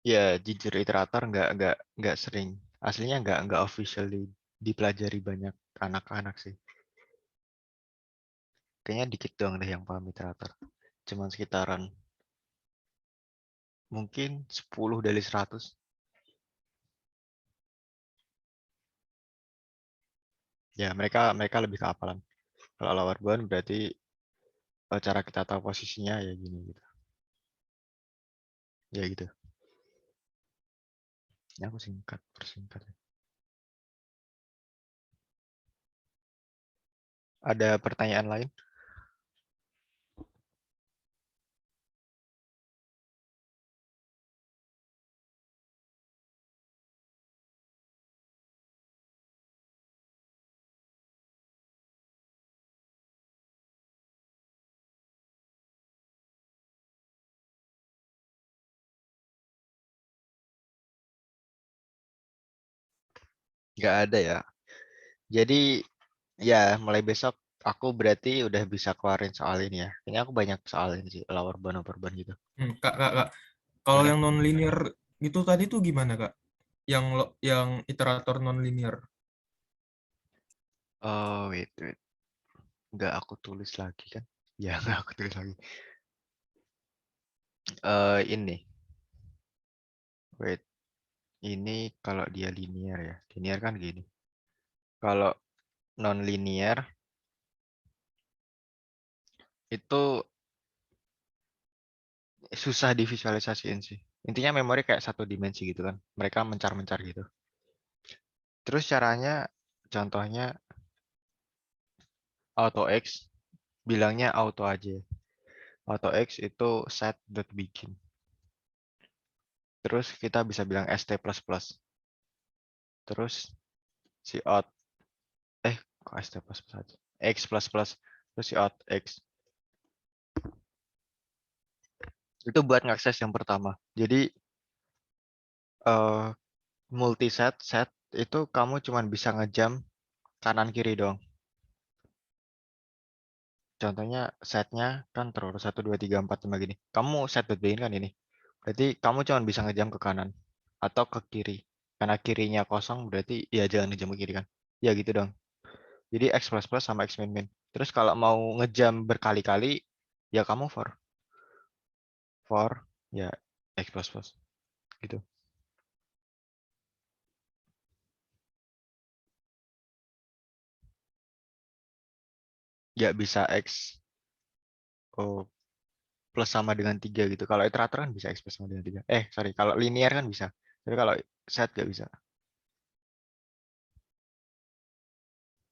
Ya, jujur iterator nggak sering. Aslinya nggak officially dipelajari banyak anak-anak sih. Kayaknya dikit doang deh yang paham iterator. Cuman sekitaran mungkin 10 dari 100. Ya, mereka lebih ke hafalan. Kalau lower bound berarti cara kita tahu posisinya ya gini gitu. Ya gitu. Ini aku persingkat. Ada pertanyaan lain? Nggak ada ya. Jadi ya mulai besok aku berarti udah bisa keluarin soal ini ya. Kayaknya aku banyak soal ini sih, lower bound, upper bound gitu. Kak. Kalau Gimana? yang non-linear itu tadi tuh gimana, Kak? Yang iterator non-linear. Oh, wait. Nggak aku tulis lagi kan? Ya, nggak aku tulis lagi. Ini. Wait. Ini kalau dia linear ya. Linear kan gini. Kalau non-linear itu susah divisualisasiin sih. Intinya memori kayak satu dimensi gitu kan. Mereka mencar-mencar gitu. Terus caranya, contohnya AutoX, bilangnya auto aja. AutoX itu set.begin. Terus kita bisa bilang st++. Terus si out, kok st++ aja. X++. Terus si out X. Itu buat ngakses yang pertama. Jadi, multiset set itu kamu cuman bisa ngejam kanan kiri dong. Contohnya setnya kan terurut 1, 2, 3, 4, 5 gini. Kamu set begini kan ini. Berarti kamu cuma bisa ngejam ke kanan atau ke kiri. Karena kirinya kosong berarti ya jangan ngejam ke kiri kan. Ya gitu dong. Jadi X plus plus sama X min min. Terus kalau mau ngejam berkali-kali ya kamu for ya X plus plus gitu. Ya bisa X plus sama dengan 3 gitu. Kalau iterator kan bisa X plus sama dengan 3. Sorry, kalau linear kan bisa. Tapi kalau set gak bisa.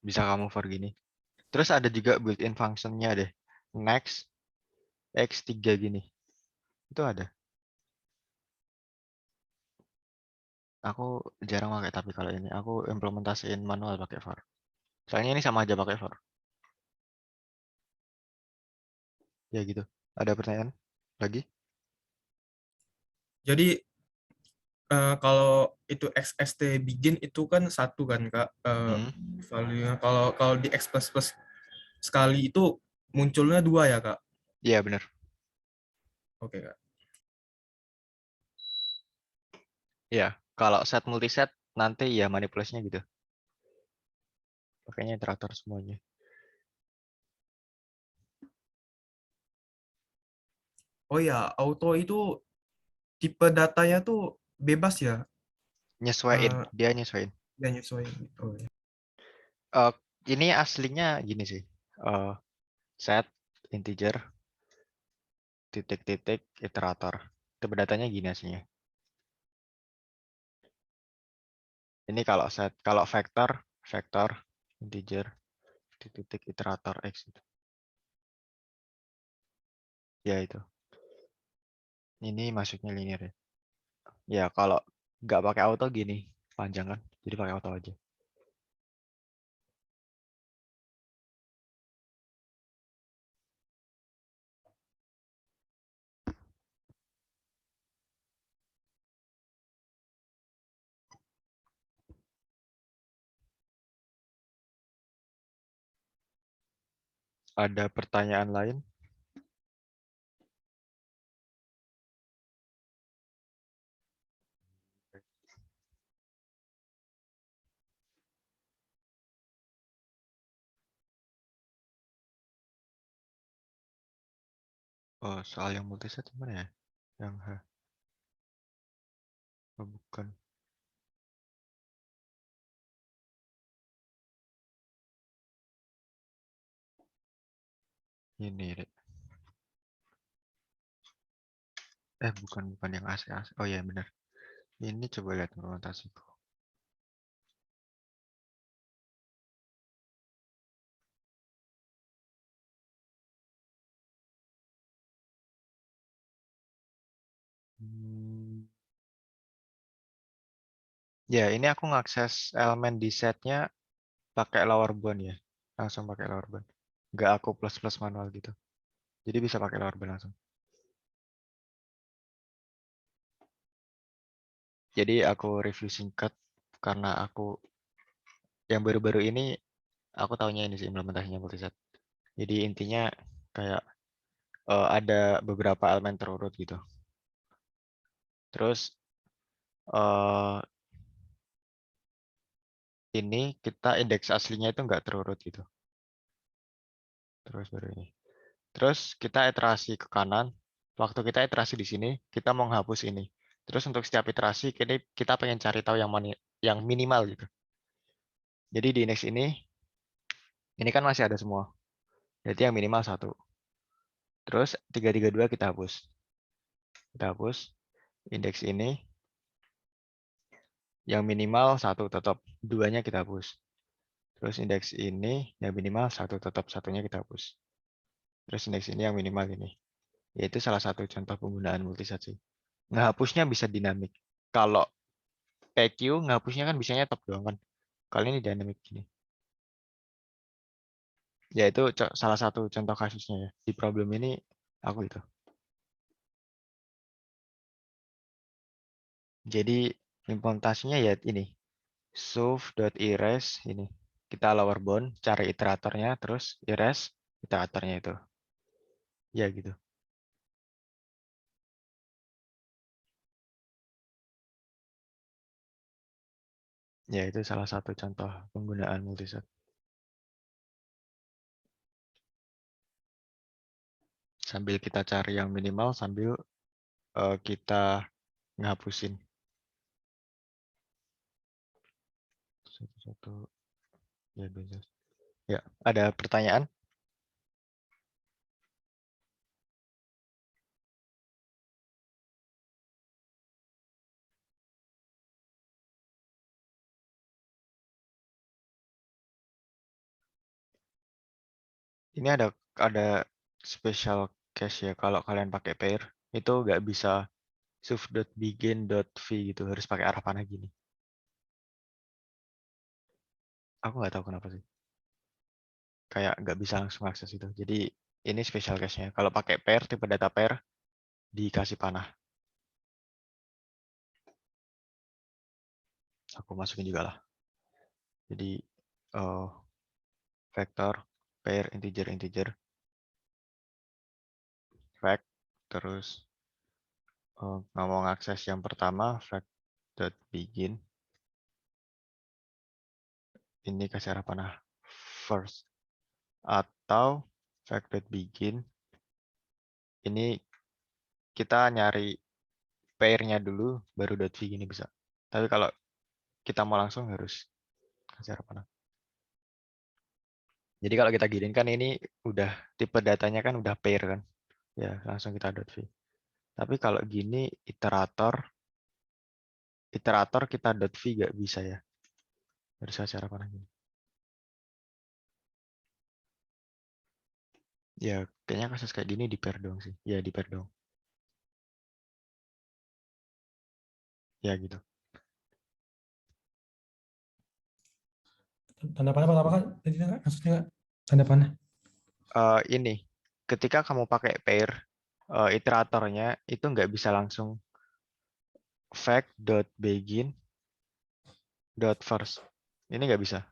Bisa kamu for gini. Terus ada juga built-in functionnya deh. Next, X3 gini. Itu ada. Aku jarang pakai tapi kalau ini. Aku implementasiin manual pakai for. Soalnya ini sama aja pakai for. Ya gitu. Ada pertanyaan lagi? Jadi kalau itu XST begin itu kan satu kan Kak Hmm. value-nya. Kalau di X++ sekali itu munculnya 2 ya Kak. Iya bener. Oke Kak. Ya, kalau set multiset nanti ya manipulasinya gitu. Pakainya iterator semuanya. Oh ya, auto itu tipe datanya tuh bebas ya. Nyesuaiin, Eh, dia nyesuaiin. dia nyesuaiin. Oh, ya. Eh, ini aslinya gini sih. Set integer titik-titik iterator. Tipe datanya gini aslinya. Ini kalau set, kalau vektor integer titik iterator x itu. Ya itu. Ini masuknya linear ya. Ya kalau nggak pakai auto gini, panjang kan? Jadi pakai auto aja. Ada pertanyaan lain? Oh, soal yang multiset gimana ya? Yang H. Oh, bukan. Ini deh. Bukan yang AC. Oh iya benar. Ini coba lihat implementasiku. Ya, ini aku ngakses elemen di setnya pakai lower bound ya. Langsung pakai lower bound. Nggak aku plus-plus manual gitu. Jadi bisa pakai lower bound langsung. Jadi aku review singkat karena aku yang baru-baru ini aku taunya ini sih implementasinya multiset. Jadi intinya kayak ada beberapa elemen terurut gitu. Terus ini kita indeks aslinya itu nggak terurut gitu. Terus baru ini. Terus kita iterasi ke kanan. Waktu kita iterasi di sini, kita mau menghapus ini. Terus untuk setiap iterasi, kita pengen cari tahu yang minimal gitu. Jadi di indeks ini kan masih ada semua. Jadi yang minimal 1. Terus 332 kita hapus. Kita hapus indeks ini. Yang minimal 1 tetap. 2-nya kita hapus. Terus indeks ini yang minimal 1 tetap. 1-nya kita hapus. Terus indeks ini yang minimal ini. Yaitu salah satu contoh penggunaan multiset sih. Ngehapusnya bisa dinamik. Kalau PQ ngehapusnya kan bisanya top doang kan. Kali ini dynamic gini. Ya itu salah satu contoh kasusnya ya. Di problem ini aku itu. Jadi Implementasinya ya ini. Suf.erase ini. Kita lower bound, cari iteratornya, terus erase iteratornya itu. Ya gitu. Ya itu salah satu contoh penggunaan multiset. Sambil kita cari yang minimal, sambil kita ngapusin. Satu-satu. Ya, bisa. Ya, ada pertanyaan? Ini ada special case ya. Kalau kalian pakai pair, itu nggak bisa suf.begin.v gitu. Harus pakai arah panah gini. Aku nggak tahu kenapa sih. Kayak nggak bisa langsung akses itu. Jadi ini special case-nya. Kalau pakai pair, tipe data pair, dikasih panah. Aku masukin juga lah. Jadi vektor, pair, integer, fact, terus nggak mau ngakses yang pertama, fact.begin. Ini kasih arah panah first. Atau fact.begin. Ini kita nyari pair-nya dulu, baru .v gini bisa. Tapi kalau kita mau langsung harus kasih arah panah. Jadi kalau kita giniin kan ini udah tipe datanya kan udah pair kan. Ya, langsung kita .v. Tapi kalau gini iterator kita .v gak bisa ya. Harus kasih arah panah gini. Ya, kayaknya kasus kayak gini di pair dong sih. Ya, di pair dong. Ya gitu. Tanda panah apa kan? Tadi Kak, maksudnya Kak? Tanda panah. Ini, ketika kamu pakai pair, iteratornya itu nggak bisa langsung fact.begin.first. Ini nggak bisa.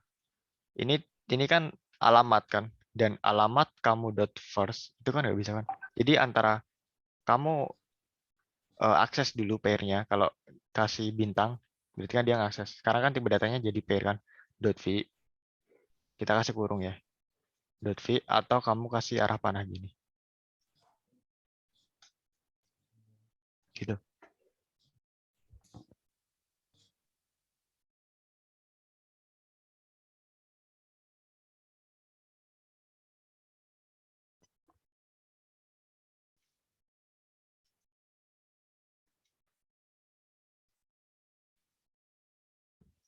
Ini kan alamat kan, dan alamat kamu .first itu kan nggak bisa kan. Jadi antara kamu akses dulu pairnya, kalau kasih bintang, berarti kan dia ngakses. Sekarang kan tipe datanya jadi pair kan, .v, kita kasih kurung ya, .v, atau kamu kasih arah panah gini. Gitu.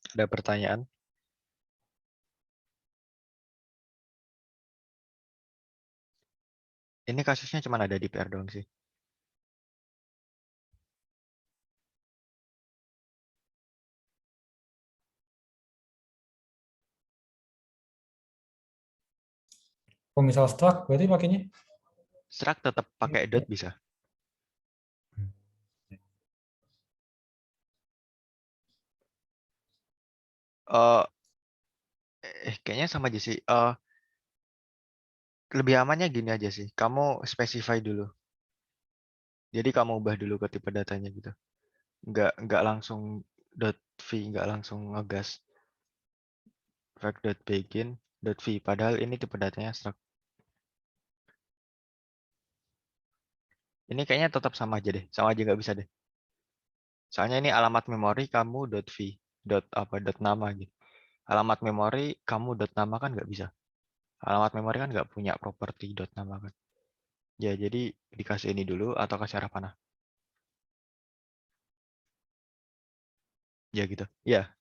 Ada pertanyaan? Ini kasusnya cuma ada di PR doang sih. Kalau misal struct berarti pakainya Struct tetap pakai dot bisa. Kayaknya sama aja sih. Lebih amannya gini aja sih. Kamu specify dulu. Jadi kamu ubah dulu ke tipe datanya gitu. Nggak langsung .v, nggak langsung ngegas. Fact.begin.v. Padahal ini tipe datanya struct. Ini kayaknya tetap sama aja deh. Sama aja nggak bisa deh. Soalnya ini alamat memori kamu .v. Nama gitu. Alamat memori kamu .nama kan nggak bisa. Alamat memori kan nggak punya properti .nama kan. Ya, jadi dikasih ini dulu atau kasih arah panah. Ya gitu. Ya,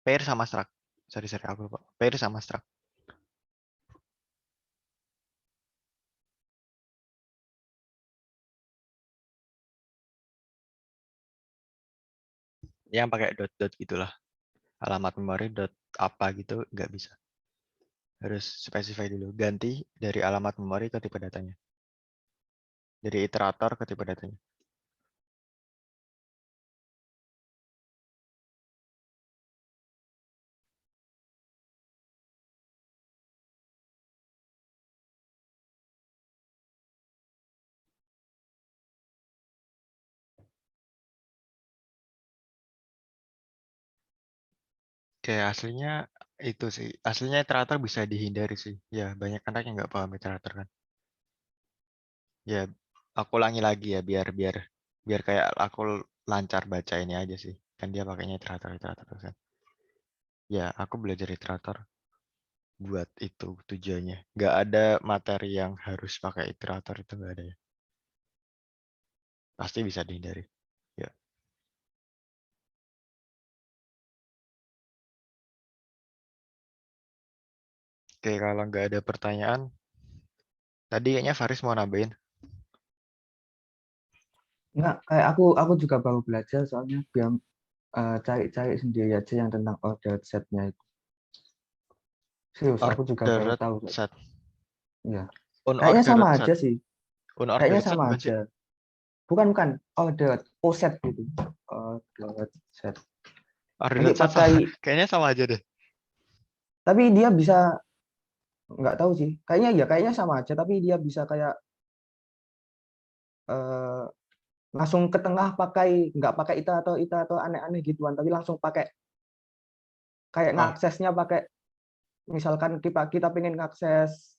pair sama struct. Sorry, aku lupa. Pair sama struct. Yang pakai dot gitulah. Alamat memori dot apa gitu nggak bisa. Harus specify dulu. Ganti dari alamat memori ke tipe datanya. Dari iterator ke tipe datanya. Kayak aslinya itu sih. Aslinya iterator bisa dihindari sih. Ya, banyak anak yang nggak paham iterator kan. Ya, aku ulangi lagi ya biar kayak aku lancar baca ini aja sih. Kan dia pakainya iterator terus kan. Ya, aku belajar iterator buat itu tujuannya. Nggak ada materi yang harus pakai iterator itu nggak ada ya. Pasti bisa dihindari. Ya. Oke, kalau nggak ada pertanyaan, tadi kayaknya Faris mau nambahin. Enggak, kayak aku juga baru belajar soalnya biar cari-cari sendiri aja yang tentang order setnya itu. Serius, aku juga baru Ordered tahu. set. Iya. Kayaknya Unordered sama set. aja sih. Kayaknya Unordered set sama bukan sih? aja. Bukan. Order set gitu. Order set. Nanti Ordered set pakai, kayaknya sama aja deh. tapi dia bisa, nggak tahu sih. Kayaknya sama aja, tapi dia bisa kayak eh, langsung ke tengah pakai, nggak pakai ita atau aneh-aneh gituan, tapi langsung pakai kayak Oh, ngaksesnya pakai, misalkan kita pengen ngakses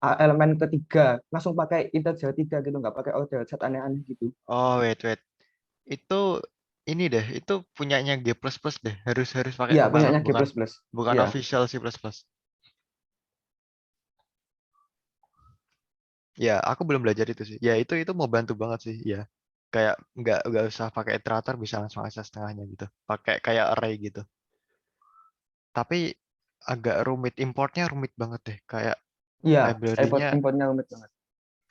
elemen ketiga, langsung pakai integer 3 gitu, nggak pakai order set aneh-aneh gitu. wait. Itu ini deh, itu punyanya G++ deh. Harus pakai Iya, compiler, punyanya G++. bukan Iya. official C++. Ya, aku belum belajar itu sih. Ya, itu mau bantu banget sih. Ya, kayak nggak usah pakai iterator, bisa langsung akses tengahnya gitu. Pakai kayak array gitu. Tapi agak rumit, importnya rumit banget deh. Kayak Iya, library-nya importnya rumit banget.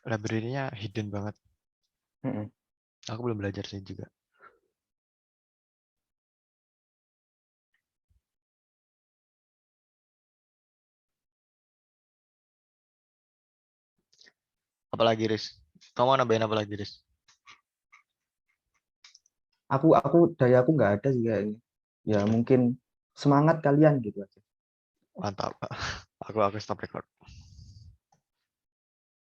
library-nya hidden banget. Mm-mm. Aku belum belajar sih juga. Apalagi Riz? Kamu mau nambahin apa lagi Riz? Dari aku nggak ada sih kayaknya. Ya mungkin semangat kalian gitu aja. Mantap. Aku stop record.